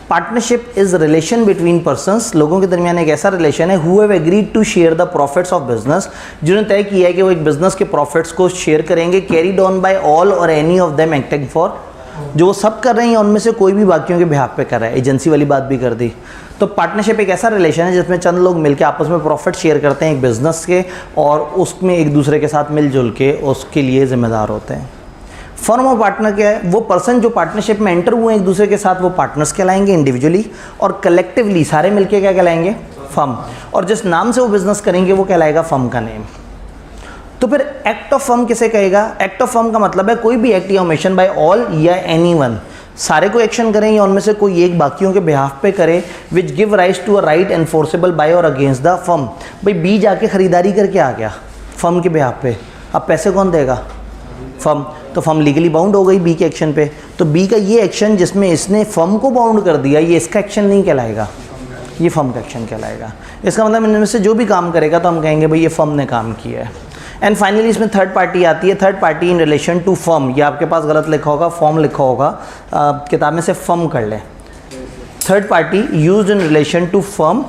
Partnership is relation between persons, लोगों के दरमियान एक ऐसा रिलेशन है who have agreed to share the profits of business, जिन्होंने तय किया है कि वो एक बिजनेस के प्रॉफिट्स को शेयर करेंगे, कैरीड ऑन बाय ऑल और any of them acting for, जो वो सब कर रहे हैं उनमें से कोई भी बाकियों के बिहाफ पे कर रहा है। एजेंसी वाली बात भी कर दी। तो पार्टनरशिप एक ऐसा रिलेशन है जिसमें चंद लोग मिलकर आपस में प्रॉफिट शेयर करते हैं एक बिजनेस के और उसमें एक दूसरे के साथ मिलजुल के उसके लिए जिम्मेदार होते हैं। फर्म और पार्टनर क्या है? वो पर्सन जो पार्टनरशिप में एंटर हुए एक दूसरे के साथ वो पार्टनर्स कहलाएंगे इंडिविजुअली, और कलेक्टिवली सारे मिलके क्या कहलाएंगे? फर्म। और जिस नाम से वो बिजनेस करेंगे वो कहलाएगा फर्म का नेम। तो फिर एक्ट ऑफ फर्म किसे कहेगा? एक्ट ऑफ फर्म का मतलब है कोई भी एक्ट या ओमिशन बाय ऑल या एनीवन, सारे को एक्शन करें या उनमें से कोई एक बाकियों के बिहाफ पे करे, which give rise to a right enforceable by और अगेंस्ट द फर्म। भाई बी जाके खरीदारी करके आ गया फर्म के बिहाफ पे, अब पैसे कौन देगा? फर्म। तो फर्म लीगली बाउंड हो गई बी के एक्शन पे। तो बी का ये एक्शन जिसमें इसने फर्म को बाउंड कर दिया, ये इसका एक्शन नहीं कहलाएगा, ये फर्म का एक्शन कहलाएगा। इसका मतलब इनमें से जो भी काम करेगा तो हम कहेंगे भाई ये फर्म ने काम किया है। एंड फाइनली इसमें थर्ड पार्टी आती है। Third party in relation to firm, ये आपके पास गलत लिखा होगा, फॉर्म लिखा होगा, किताब में से फर्म कर लें। Third party used in relation to firm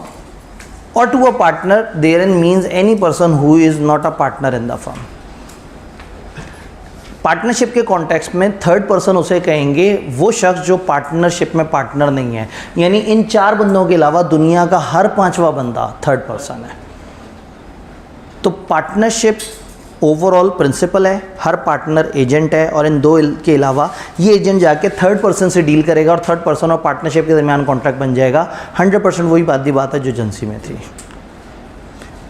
और to a partner therein means any person who is not a partner in the firm. Partnership के कॉन्टेक्स्ट में थर्ड पर्सन उसे कहेंगे वो शख्स जो पार्टनरशिप में पार्टनर नहीं है, यानी इन चार बंदों के अलावा दुनिया का हर पांचवा बंदा थर्ड पर्सन है। तो पार्टनरशिप ओवरऑल प्रिंसिपल है, हर पार्टनर एजेंट है, और इन दो के अलावा ये एजेंट जाके थर्ड पर्सन से डील करेगा और थर्ड पर्सन और पार्टनरशिप के दरमियान कॉन्ट्रैक्ट बन जाएगा। 100% वही बात है जो एजेंसी में थी।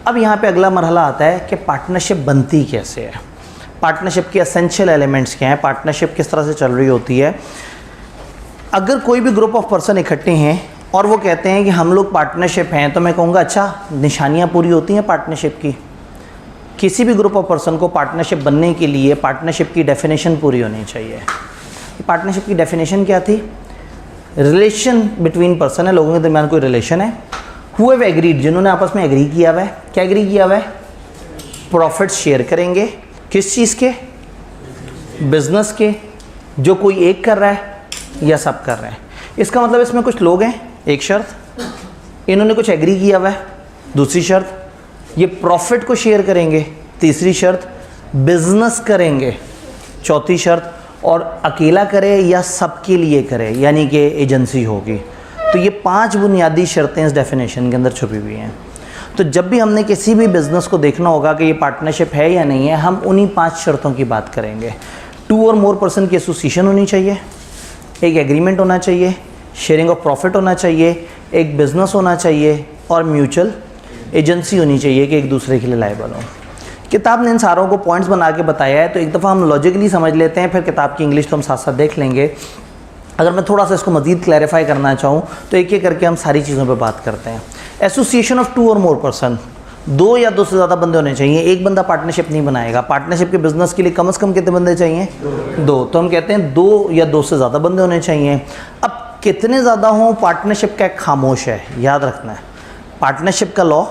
अब यहाँ पे अगला मरहला आता है कि पार्टनरशिप बनती कैसे है, पार्टनरशिप के एसेंशियल एलिमेंट्स क्या हैं, पार्टनरशिप किस तरह से चल रही होती है। अगर कोई भी ग्रुप ऑफ पर्सन इकट्ठे हैं और वो कहते हैं कि हम लोग पार्टनरशिप हैं, तो मैं कहूँगा अच्छा निशानियाँ पूरी होती हैं पार्टनरशिप की। किसी भी ग्रुप ऑफ पर्सन को पार्टनरशिप बनने के लिए पार्टनरशिप की डेफिनेशन पूरी होनी चाहिए। पार्टनरशिप की डेफिनेशन क्या थी? रिलेशन बिटवीन पर्सन है, लोगों के दरमियान कोई रिलेशन है, हु हैव एग्रीड, जिन्होंने आपस में एग्री किया हुआ है। क्या एग्री किया हुआ है? प्रॉफिट शेयर करेंगे। किस चीज़ के? बिजनेस के। जो कोई एक कर रहा है या सब कर रहे हैं। इसका मतलब इसमें कुछ लोग हैं, एक शर्त, इन्होंने कुछ एग्री किया हुआ है, दूसरी शर्त, ये प्रॉफिट को शेयर करेंगे, तीसरी शर्त, बिजनेस करेंगे, चौथी शर्त, और अकेला करे या सबके लिए करे, यानी कि एजेंसी होगी। तो ये 5 बुनियादी शर्तें इस डेफिनेशन के अंदर छुपी हुई हैं। तो जब भी हमने किसी भी बिज़नेस को देखना होगा कि ये पार्टनरशिप है या नहीं है, हम उन्हीं 5 शर्तों की बात करेंगे। 2 और मोर पर्सन की एसोसिएशन होनी चाहिए, एक एग्रीमेंट होना चाहिए, शेयरिंग ऑफ प्रॉफिट होना चाहिए, एक बिज़नेस होना चाहिए, और म्यूचुअल एजेंसी होनी चाहिए कि एक दूसरे के लिए लायबल हो। किताब ने इन सारों को पॉइंट्स बना के बताया है, तो एक दफ़ा हम लॉजिकली समझ लेते हैं, फिर किताब की इंग्लिश तो हम साथ साथ देख लेंगे। अगर मैं थोड़ा सा इसको मज़ीद क्लैरिफाई करना चाहूँ तो एक एक करके हम सारी चीज़ों पर बात करते हैं। एसोसिएशन ऑफ 2 और मोर पर्सन, 2 या 2 से ज़्यादा बंदे होने चाहिए। एक बंदा पार्टनरशिप नहीं बनाएगा। पार्टनरशिप के बिजनेस के लिए कम से कम कितने बंदे चाहिए? 2। तो हम कहते हैं 2 या 2 से ज़्यादा बंदे होने चाहिए। अब कितने ज़्यादा हों, पार्टनरशिप का एक खामोश है, याद रखना है। पार्टनरशिप का लॉ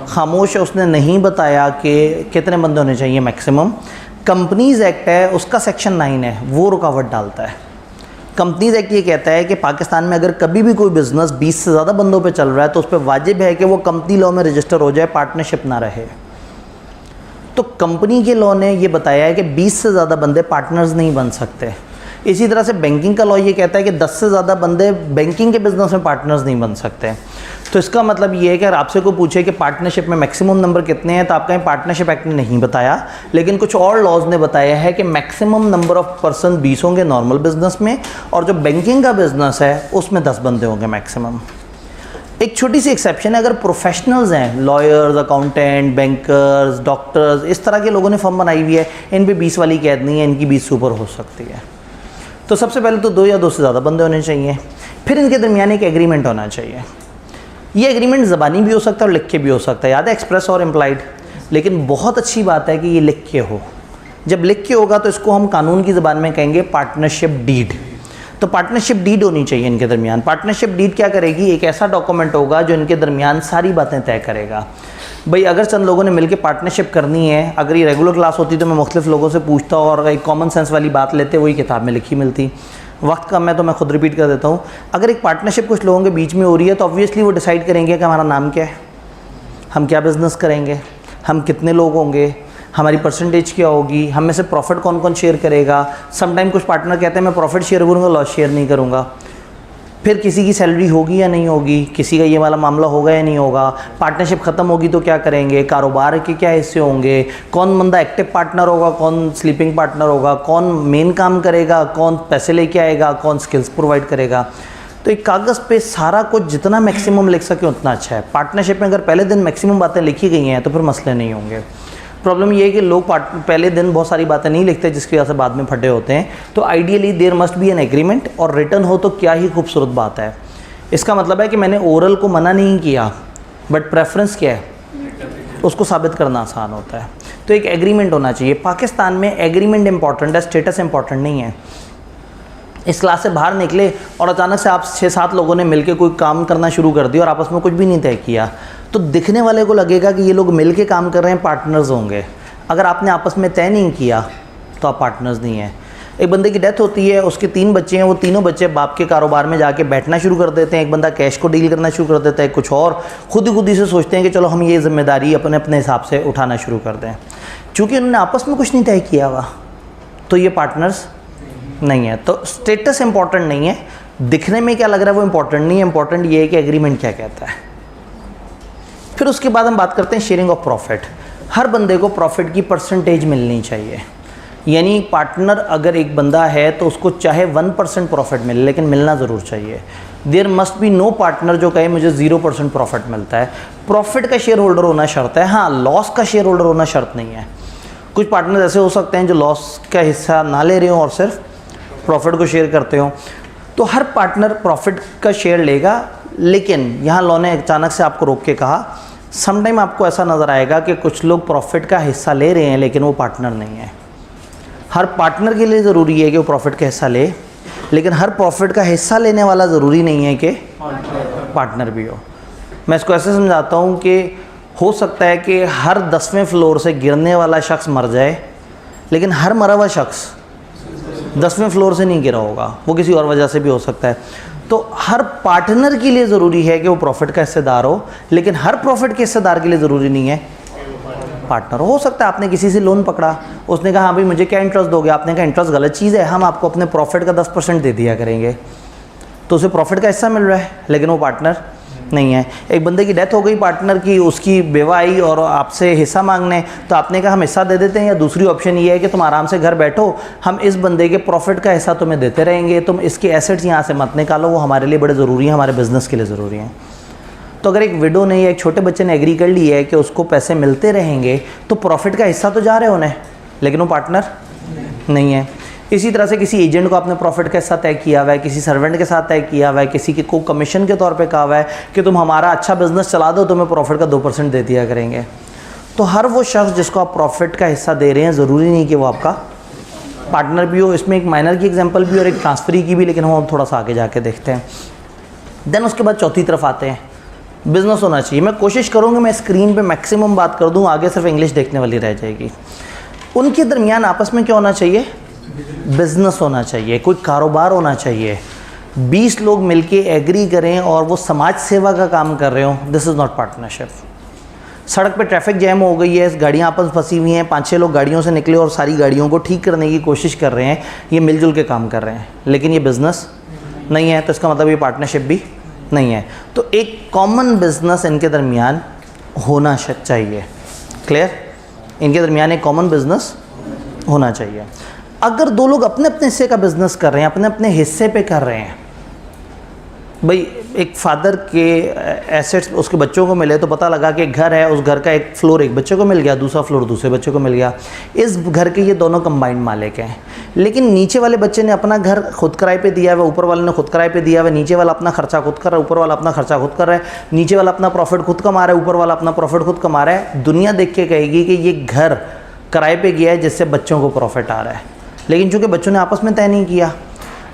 खामोश है, उसने नहीं बताया कि कितने बंदे होने चाहिए मैक्सिमम। कंपनीज़ एक्ट है, उसका सेक्शन 9 है, वो रुकावट डालता है। कंपनीज़ एक्ट ये कहता है कि पाकिस्तान में अगर कभी भी कोई बिज़नेस 20 से ज़्यादा बंदों पे चल रहा है तो उस पर वाजिब है कि वो कंपनी लॉ में रजिस्टर हो जाए, पार्टनरशिप ना रहे। तो कंपनी के लॉ ने ये बताया है कि 20 से ज़्यादा बंदे पार्टनर्स नहीं बन सकते। इसी तरह से बैंकिंग का लॉ ये कहता है कि 10 से ज़्यादा बंदे बैंकिंग के बिज़नेस में पार्टनर्स नहीं बन सकते। तो इसका मतलब ये है कि अगर आपसे कोई पूछे कि पार्टनरशिप में मैक्सिमम नंबर कितने हैं, तो आपका पार्टनरशिप एक्ट ने नहीं बताया, लेकिन कुछ और लॉज ने बताया है कि मैक्सिमम नंबर ऑफ पर्सन 20 होंगे नॉर्मल बिजनेस में, और जो बैंकिंग का बिजनेस है उसमें 10 बंदे होंगे मैक्सिमम। एक छोटी सी एक्सेप्शन है, अगर प्रोफेशनल्स हैं, लॉयर्स, अकाउंटेंट, बैंकर्स, डॉक्टर्स, इस तरह के लोगों ने फर्म बनाई हुई है, इन पे 20 वाली कैद नहीं है, इनकी 20 से ऊपर हो सकती है। तो सबसे पहले तो 2 या 2 से ज़्यादा बंदे होने चाहिए, फिर इनके दरमियान एक एग्रीमेंट होना चाहिए। ये एग्रीमेंट ज़बानी भी हो सकता है और लिख के भी हो सकता है, याद है एक्सप्रेस और इम्प्लाइड, लेकिन बहुत अच्छी बात है कि ये लिख के हो। जब लिख के होगा तो इसको हम कानून की ज़बान में कहेंगे पार्टनरशिप डीड। तो पार्टनरशिप डीड होनी चाहिए इनके दरमियान। पार्टनरशिप डीड क्या करेगी, एक ऐसा डॉक्यूमेंट होगा जो इनके दरमियान सारी बातें तय करेगा। भाई अगर चंद लोगों ने मिलकर पार्टनरशिप करनी है, अगर ये रेगुलर क्लास होती तो मैं मुख्तलिफ लोगों से पूछता और एक कॉमन सेंस वाली बात लेते, वही किताब में लिखी मिलती। वक्त कम है तो मैं खुद रिपीट कर देता हूँ। अगर एक पार्टनरशिप कुछ लोगों के बीच में हो रही है तो ऑब्वियसली वो डिसाइड करेंगे कि हमारा नाम क्या है, हम क्या बिज़नेस करेंगे, हम कितने लोग होंगे, हमारी परसेंटेज क्या होगी, हम में से प्रॉफिट कौन कौन शेयर करेगा। समटाइम कुछ पार्टनर कहते हैं मैं प्रॉफिट शेयर करूँगा, लॉस शेयर नहीं करूँगा। फिर किसी की सैलरी होगी या नहीं होगी, किसी का ये वाला मामला होगा या नहीं होगा, पार्टनरशिप ख़त्म होगी तो क्या करेंगे, कारोबार के क्या हिस्से होंगे, कौन बंदा एक्टिव पार्टनर होगा, कौन स्लीपिंग पार्टनर होगा, कौन मेन काम करेगा, कौन पैसे लेके आएगा, कौन स्किल्स प्रोवाइड करेगा। तो एक कागज़ पे सारा कुछ जितना मैक्सिमम लिख सके उतना अच्छा है। पार्टनरशिप में अगर पहले दिन मैक्सिमम बातें लिखी गई हैं तो फिर मसले नहीं होंगे। प्रॉब्लम ये है कि लोग पहले दिन बहुत सारी बातें नहीं लिखते, जिसकी वजह से बाद में फटे होते हैं। तो ideally there must be an agreement, और रिटर्न हो तो क्या ही खूबसूरत बात है। इसका मतलब है कि मैंने ओरल को मना नहीं किया, बट प्रेफरेंस क्या है उसको साबित करना आसान होता है। तो एक एग्रीमेंट होना चाहिए। पाकिस्तान में एग्रीमेंट इंपॉर्टेंट है, स्टेटस इंपॉर्टेंट नहीं है। इस क्लास से बाहर निकले और अचानक से आप 6-7 लोगों ने मिलकर कोई काम करना शुरू कर दिया और आपस में कुछ भी नहीं तय किया, तो दिखने वाले को लगेगा कि ये लोग मिलके काम कर रहे हैं, पार्टनर्स होंगे। अगर आपने आपस में तय नहीं किया तो आप पार्टनर्स नहीं हैं। एक बंदे की डेथ होती है, उसके 3 बच्चे हैं, वो तीनों बच्चे बाप के कारोबार में जाके बैठना शुरू कर देते हैं। एक बंदा कैश को डील करना शुरू कर देता है, कुछ और खुद ही से सोचते हैं कि चलो हम ये जिम्मेदारी अपने अपने हिसाब से उठाना शुरू कर दें। चूँकि उन्होंने आपस में कुछ नहीं तय किया हुआ, तो ये पार्टनर्स नहीं है। तो स्टेटस इंपॉर्टेंट नहीं है, दिखने में क्या लग रहा है वो इंपॉर्टेंट नहीं है, इंपॉर्टेंट ये है कि एग्रीमेंट क्या कहता है। फिर उसके बाद हम बात करते हैं शेयरिंग ऑफ प्रॉफिट। हर बंदे को प्रॉफिट की परसेंटेज मिलनी चाहिए। यानी पार्टनर अगर एक बंदा है तो उसको चाहे 1% प्रॉफिट मिले, लेकिन मिलना ज़रूर चाहिए। There must be no partner जो कहे मुझे 0% प्रॉफिट मिलता है। प्रॉफिट का शेयर होल्डर होना शर्त है, हाँ लॉस का शेयर होल्डर होना शर्त नहीं है। कुछ पार्टनर ऐसे हो सकते हैं जो लॉस का हिस्सा ना ले रहे हो और सिर्फ प्रॉफिट को शेयर करते हो। तो हर पार्टनर प्रॉफिट का शेयर लेगा, लेकिन यहाँ लॉ ने अचानक से आपको रोक के कहा, समटाइम आपको ऐसा नज़र आएगा कि कुछ लोग प्रॉफिट का हिस्सा ले रहे हैं लेकिन वो पार्टनर नहीं है। हर पार्टनर के लिए ज़रूरी है कि वो प्रॉफिट का हिस्सा ले, लेकिन हर प्रॉफिट का हिस्सा लेने वाला ज़रूरी नहीं है कि पार्टनर भी हो। मैं इसको ऐसे समझाता हूँ कि हो सकता है कि हर 10वें फ्लोर से गिरने वाला शख्स मर जाए, लेकिन हर मरा हुआ शख्स 10वें फ्लोर से नहीं गिरा होगा, वो किसी और वजह से भी हो सकता है। तो हर पार्टनर के लिए ज़रूरी है कि वो प्रॉफिट का हिस्सेदार हो, लेकिन हर प्रॉफिट के हिस्सेदार के लिए ज़रूरी नहीं है पार्टनर हो। सकता है आपने किसी से लोन पकड़ा, उसने कहा हाँ भाई मुझे क्या इंटरेस्ट दोगे, आपने कहा इंटरेस्ट गलत चीज़ है, हम आपको अपने प्रॉफिट का 10% दे दिया करेंगे, तो उसे प्रॉफिट का हिस्सा मिल रहा है, लेकिन वो पार्टनर नहीं है। एक बंदे की डेथ हो गई पार्टनर की, उसकी बेवा आई और आपसे हिस्सा मांगने, तो आपने कहा हम हिस्सा दे देते हैं, या दूसरी ऑप्शन ये है कि तुम आराम से घर बैठो, हम इस बंदे के प्रॉफिट का हिस्सा तुम्हें देते रहेंगे, तुम इसके एसेट्स यहाँ से मत निकालो, वो हमारे लिए बड़े ज़रूरी हैं, हमारे बिज़नेस के लिए ज़रूरी हैं। तो अगर एक विडो ने या एक छोटे बच्चे ने एग्री कर लिया है कि उसको पैसे मिलते रहेंगे, तो प्रॉफिट का हिस्सा तो जा रहे उन्हें, लेकिन वो पार्टनर नहीं है। इसी तरह से किसी एजेंट को आपने प्रॉफिट का हिस्सा तय किया हुआ है, किसी सर्वेंट के साथ तय किया हुआ है, किसी के को कमीशन के तौर पे कहा हुआ है कि तुम हमारा अच्छा बिजनेस चला दो, तुम्हें प्रॉफिट का 2% दे दिया करेंगे। तो हर वो शख्स जिसको आप प्रॉफिट का हिस्सा दे रहे हैं, ज़रूरी नहीं कि वो आपका पार्टनर भी हो। इसमें एक माइनर की एग्जाम्पल भी और एक ट्रांसफरी की भी, लेकिन हम थोड़ा सा आगे जाके देखते हैं। देन उसके बाद चौथी तरफ आते हैं, बिज़नेस होना चाहिए। मैं कोशिश करूँगा मैं स्क्रीन पर मैक्सिमम बात कर दूँ, आगे सिर्फ इंग्लिश देखने वाली रह जाएगी। उनके दरमियान आपस में क्या होना चाहिए? बिज़नेस होना चाहिए, कोई कारोबार होना चाहिए। 20 लोग मिलके एग्री करें और वो समाज सेवा का काम कर रहे हो, दिस इज़ नॉट पार्टनरशिप। सड़क पे ट्रैफिक जैम हो गई है, गाड़ियाँ आपस फंसी हुई हैं, 5-6 लोग गाड़ियों से निकले और सारी गाड़ियों को ठीक करने की कोशिश कर रहे हैं, ये मिलजुल के काम कर रहे हैं, लेकिन ये बिज़नेस नहीं है, तो इसका मतलब ये पार्टनरशिप भी नहीं है। तो एक कॉमन बिज़नेस इनके दरमियान होना चाहिए। क्लियर? इनके दरमियान एक कॉमन बिज़नेस होना चाहिए। अगर 2 लोग अपने अपने हिस्से का बिज़नेस कर रहे हैं, अपने अपने हिस्से पे कर रहे हैं, भाई एक फादर के एसेट्स उसके बच्चों को मिले तो पता लगा कि एक घर है, उस घर का एक फ्लोर एक बच्चे को मिल गया, दूसरा फ्लोर दूसरे बच्चे को मिल गया। इस घर के ये दोनों कंबाइंड मालिक हैं, लेकिन नीचे वाले बच्चे ने अपना घर खुद किराए पे दिया हुआ, ऊपर वाले ने खुद किराए पे दिया हुआ। नीचे वाला अपना खर्चा खुद कर रहा है, ऊपर वाला अपना खर्चा खुद कर रहा है। नीचे वाला अपना प्रॉफिट खुद कमा रहा है, ऊपर वाला अपना प्रॉफिट खुद कमा रहा है। दुनिया देख के कहेगी कि ये घर किराए पे गया है जिससे बच्चों को प्रॉफिट आ रहा है, लेकिन चूँकि बच्चों ने आपस में तय नहीं किया।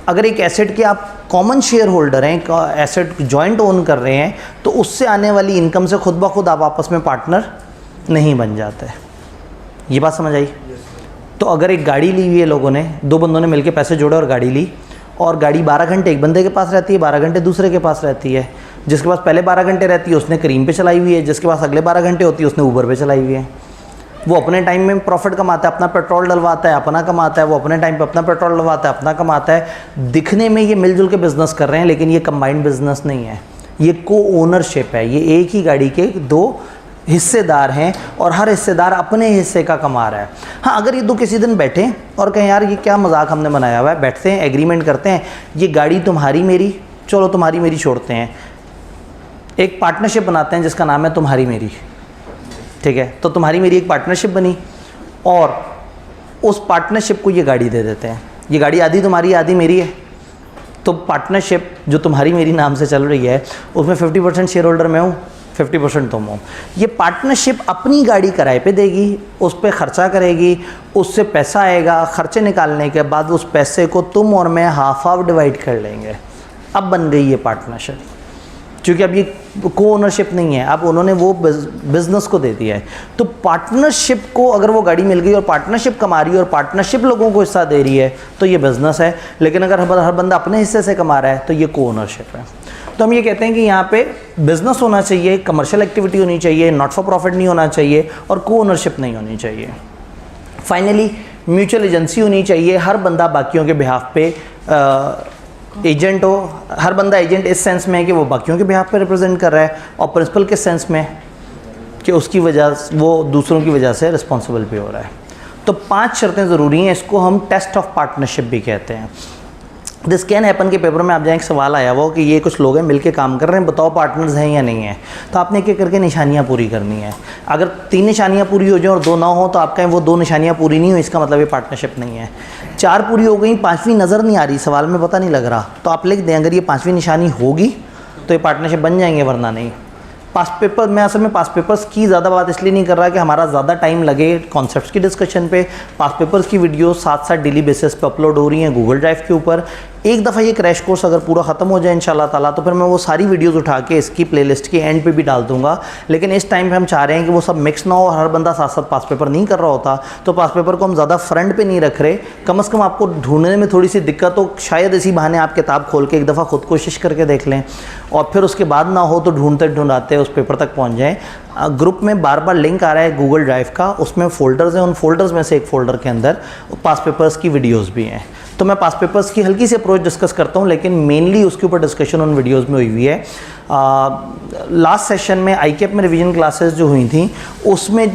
अगर एक एसेट के आप कॉमन शेयर होल्डर हैं, एसेट जॉइंट ओन कर रहे हैं, तो उससे आने वाली इनकम से खुद ब खुद आप आपस में पार्टनर नहीं बन जाते। ये बात समझ आई? तो अगर एक गाड़ी ली हुई है लोगों ने, दो बंदों ने मिलकर पैसे जोड़े और गाड़ी ली, और गाड़ी 12 घंटे एक बंदे के पास रहती है, 12 घंटे दूसरे के पास रहती है। जिसके पास पहले 12 घंटे रहती है उसने करीम पे चलाई हुई है, जिसके पास अगले 12 घंटे होती है उसने ऊबर पे चलाई हुई है। वो अपने टाइम में प्रॉफिट कमाता है, अपना पेट्रोल डलवाता है, अपना कमाता है। वो अपने टाइम पे अपना पेट्रोल डलवाता है, अपना कमाता है। दिखने में ये मिलजुल के बिजनेस कर रहे हैं, लेकिन ये कंबाइंड बिजनेस नहीं है, ये को ओनरशिप है। ये एक ही गाड़ी के दो हिस्सेदार हैं और हर हिस्सेदार अपने हिस्से का कमा रहा है। हाँ, अगर ये दो किसी दिन बैठें और कहें यार ये क्या मजाक हमने बनाया हुआ है, बैठते हैं एग्रीमेंट करते हैं, ये गाड़ी तुम्हारी मेरी, चलो तुम्हारी मेरी छोड़ते हैं, एक पार्टनरशिप बनाते हैं जिसका नाम है तुम्हारी मेरी, ठीक है? तो तुम्हारी मेरी एक पार्टनरशिप बनी और उस पार्टनरशिप को ये गाड़ी दे देते हैं। ये गाड़ी आधी तुम्हारी आधी मेरी है, तो पार्टनरशिप जो तुम्हारी मेरी नाम से चल रही है उसमें 50% शेयर होल्डर मैं हूँ, 50% तुम हो। ये पार्टनरशिप अपनी गाड़ी किराए पे देगी, उस पर ख़र्चा करेगी, उससे पैसा आएगा। ख़र्चे निकालने के बाद उस पैसे को तुम और मैं हाफ हाफ डिवाइड कर लेंगे। अब बन गई ये पार्टनरशिप, क्योंकि अब ये को ओनरशिप नहीं है, अब उन्होंने वो बिजनेस को दे दिया है। तो पार्टनरशिप को अगर वो गाड़ी मिल गई और पार्टनरशिप कमा रही है और पार्टनरशिप लोगों को हिस्सा दे रही है तो ये बिजनेस है। लेकिन अगर हर बंदा अपने हिस्से से कमा रहा है तो ये को ओनरशिप है। तो हम ये कहते हैं कि यहाँ पे बिजनेस होना चाहिए, कमर्शियल एक्टिविटी होनी चाहिए, नॉट फॉर प्रॉफिट नहीं होना चाहिए और को ओनरशिप नहीं होनी चाहिए। फाइनली म्यूचुअल एजेंसी होनी चाहिए। हर बंदा बाकियों के बिहाफ पे एजेंट हो। हर बंदा एजेंट इस सेंस में है कि वो बाकियों के बिहाफ पे रिप्रेजेंट कर रहा है, और प्रिंसिपल के सेंस में कि उसकी वजह वो दूसरों की वजह से रिस्पॉन्सिबल भी हो रहा है। तो 5 शर्तें ज़रूरी हैं, इसको हम टेस्ट ऑफ पार्टनरशिप भी कहते हैं। दिस कैन हैपन के पेपर में आप जाए एक सवाल आया वो कि ये कुछ लोग हैं मिलके काम कर रहे हैं, बताओ पार्टनर्स हैं या नहीं है। तो आपने एक एक करके निशानियां पूरी करनी है। अगर 3 निशानियां पूरी हो जाएं और 2 ना हो तो आप कहें वो 2 निशानियां पूरी नहीं हो, इसका मतलब ये पार्टनरशिप नहीं है। 4 पूरी हो गई, 5वीं नज़र नहीं आ रही, सवाल में पता नहीं लग रहा, तो आप लिख दें अगर ये 5वीं निशानी होगी तो ये पार्टनरशिप बन जाएंगे, वरना नहीं। पास पेपर, मैं असल में पास पेपर्स की ज़्यादा बात इसलिए नहीं कर रहा कि हमारा ज़्यादा टाइम लगे कॉन्सेप्ट्स की डिस्कशन पे। पास पेपर्स की वीडियो साथ साथ डेली बेसिस पे अपलोड हो रही हैं गूगल ड्राइव के ऊपर। एक दफ़ा ये क्रैश कोर्स अगर पूरा ख़त्म हो जाए इंशाल्लाह ताला तो फिर मैं वो सारी वीडियोस उठा के इसकी प्लेलिस्ट के एंड पे भी डाल दूंगा। लेकिन इस टाइम पे हम चाह रहे हैं कि वो सब मिक्स ना हो, हर बंदा साथ साथ पास पेपर नहीं कर रहा होता, तो पास पेपर को हम ज़्यादा फ्रंट पे नहीं रख रहे। कम से कम आपको ढूंढने में थोड़ी सी दिक्कत हो, शायद इसी बहाने आप किताब खोल के एक दफ़ा खुद कोशिश करके देख लें, और फिर उसके बाद ना हो तो ढूंढते ढूंढाते उस पेपर तक पहुँच जाएँ। ग्रुप में बार बार लिंक आ रहा है गूगल ड्राइव का, उसमें फ़ोल्डर्स हैं, उन फोल्डर्स में से एक फ़ोल्डर के अंदर पास पेपर्स की वीडियोस भी हैं। तो मैं पास पेपर्स की हल्की सी अप्रोच डिस्कस करता हूँ, लेकिन मेनली उसके ऊपर डिस्कशन उन वीडियोस में हुई हुई है। लास्ट सेशन में आईकेप में रिवीजन क्लासेस जो हुई थी उसमें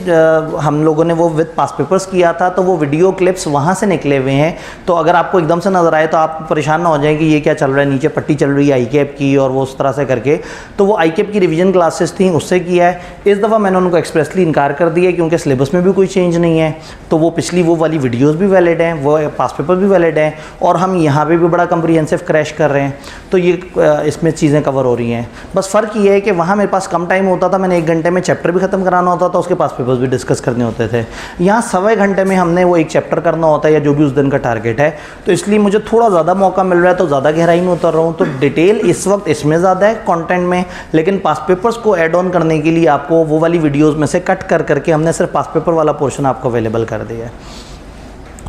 हम लोगों ने वो विद पास पेपर्स किया था, तो वो वीडियो क्लिप्स वहाँ से निकले हुए हैं। तो अगर आपको एकदम से नज़र आए तो आप परेशान ना हो जाएं कि ये क्या चल रहा है, नीचे पट्टी चल रही है आईकेप की और वो उस तरह से करके। तो वो आईकेप की रिवीजन क्लासेस थी, उससे किया है। इस दफ़ा मैंने उनको एक्सप्रेसली इनकार कर दिया क्योंकि सिलेबस में भी कोई चेंज नहीं है, तो वो पिछली वो वाली वीडियोज़ भी वैलिड हैं, वो पास पेपर भी वैलिड हैं, और हम यहाँ पे भी बड़ा कम्प्रीहेंसिव क्रैश कर रहे हैं। तो ये इसमें चीज़ें कवर हो रही हैं। बस फ़र्क ये है कि वहाँ मेरे पास कम टाइम होता था, मैंने 1 घंटे में चैप्टर भी ख़त्म कराना होता था, उसके पास पेपर्स भी डिस्कस करने होते थे। यहाँ 1.25 घंटे में हमने वो एक चैप्टर करना होता है या जो भी उस दिन का टारगेट है, तो इसलिए मुझे थोड़ा ज़्यादा मौका मिल रहा है, तो ज़्यादा गहराई में उतर रहा हूँ। तो डिटेल इस वक्त इसमें ज़्यादा है कंटेंट में, लेकिन पास पेपर्स को ऐड ऑन करने के लिए आपको वो वाली वीडियोज़ में से कट कर करके हमने सिर्फ पास पेपर वाला पोर्शन आपको अवेलेबल कर दिया है।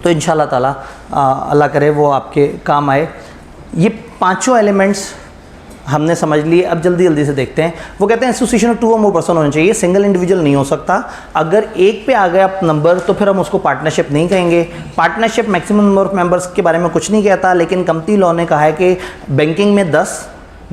तो इंशाल्लाह ताला अल्लाह करे वो आपके काम आए। ये 5 एलिमेंट्स हमने समझ लिए। अब जल्दी जल्दी से देखते हैं। वो कहते हैं एसोसिएशन ऑफ 2 और मोर पर्सन होने चाहिए, सिंगल इंडिविजुअल नहीं हो सकता। अगर एक पे आ गया नंबर तो फिर हम उसको पार्टनरशिप नहीं कहेंगे। Partnership maximum number of members के बारे में कुछ नहीं कहता, लेकिन कंपनी लॉ ने कहा है कि बैंकिंग में 10,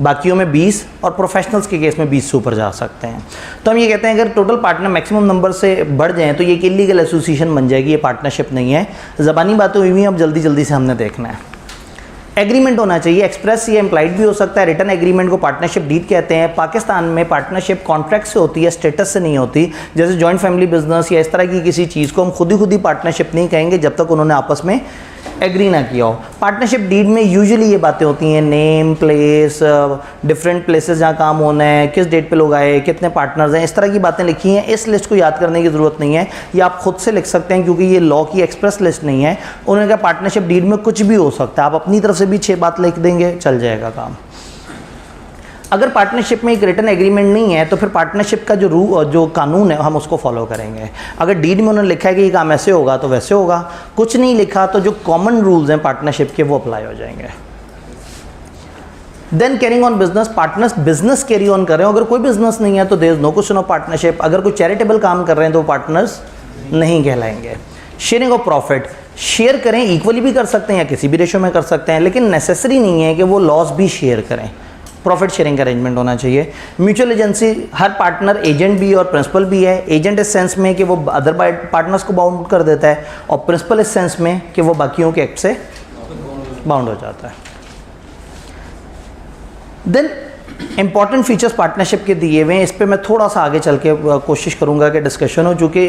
बाकियों में 20 और प्रोफेशनल्स के केस में 20 से ऊपर जा सकते हैं। तो हम ये कहते हैं अगर टोटल पार्टनर मैक्सिमम नंबर से बढ़ जाएँ तो ये एक इलीगल एसोसिएशन बन जाएगी, ये पार्टनरशिप नहीं है। ज़बानी बातें हुई हुई हैं, अब जल्दी जल्दी से हमने देखना है। एग्रीमेंट होना चाहिए, एक्सप्रेस या इम्प्लाइड भी हो सकता है। रिटर्न एग्रीमेंट को पार्टनरशिप डीड कहते हैं। पाकिस्तान में पार्टनरशिप कॉन्ट्रैक्ट से होती है, स्टेटस से नहीं होती। जैसे जॉइंट फैमिली बिजनेस या इस तरह की किसी चीज़ को हम खुद ही पार्टनरशिप नहीं कहेंगे जब तक उन्होंने आपस में एग्री ना किया हो। पार्टनरशिप डीड में यूजुअली ये बातें होती हैं, नेम, प्लेस, डिफरेंट प्लेसेस जहाँ काम होना है, किस डेट पे लोग आए, कितने पार्टनर्स हैं, इस तरह की बातें लिखी हैं। इस लिस्ट को याद करने की ज़रूरत नहीं है, ये आप खुद से लिख सकते हैं क्योंकि ये लॉ की एक्सप्रेस लिस्ट नहीं है। उन्होंने कहा पार्टनरशिप डीड में कुछ भी हो सकता है, आप अपनी तरफ से भी 6 बात लिख देंगे, चल जाएगा काम। अगर पार्टनरशिप में एक रिटन एग्रीमेंट नहीं है तो फिर पार्टनरशिप का जो कानून है हम उसको फॉलो करेंगे। अगर डीड में उन्होंने लिखा है कि ये काम ऐसे होगा तो वैसे होगा, कुछ नहीं लिखा तो जो कॉमन रूल्स हैं पार्टनरशिप के वो अप्लाई हो जाएंगे। Then carrying on business, partners business carry on कर रहे हो। अगर कोई बिजनेस नहीं है तो there is no question of partnership. अगर कोई चैरिटेबल काम कर रहे हैं तो पार्टनर्स नहीं कहलाएंगे। शेयरिंग ऑफ प्रॉफिट, शेयर करें, इक्वली भी कर सकते हैं या किसी भी रेशो में कर सकते हैं, लेकिन नेसेसरी नहीं है कि वो लॉस भी शेयर करें। प्रॉफिट शेयरिंग का अरेंजमेंट होना चाहिए। म्यूचुअल एजेंसी, हर पार्टनर एजेंट भी और प्रिंसिपल भी है। एजेंट इस सेंस में कि वो अदर पार्टनर्स को बाउंड कर देता है, और प्रिंसिपल इस सेंस में कि वो बाकियों के एक्ट से बाउंड हो जाता है। देन इंपॉर्टेंट फीचर्स पार्टनरशिप के दिए हुए हैं, इस पे मैं थोड़ा सा आगे चल के कोशिश करूंगा कि डिस्कशन हो, चूँकि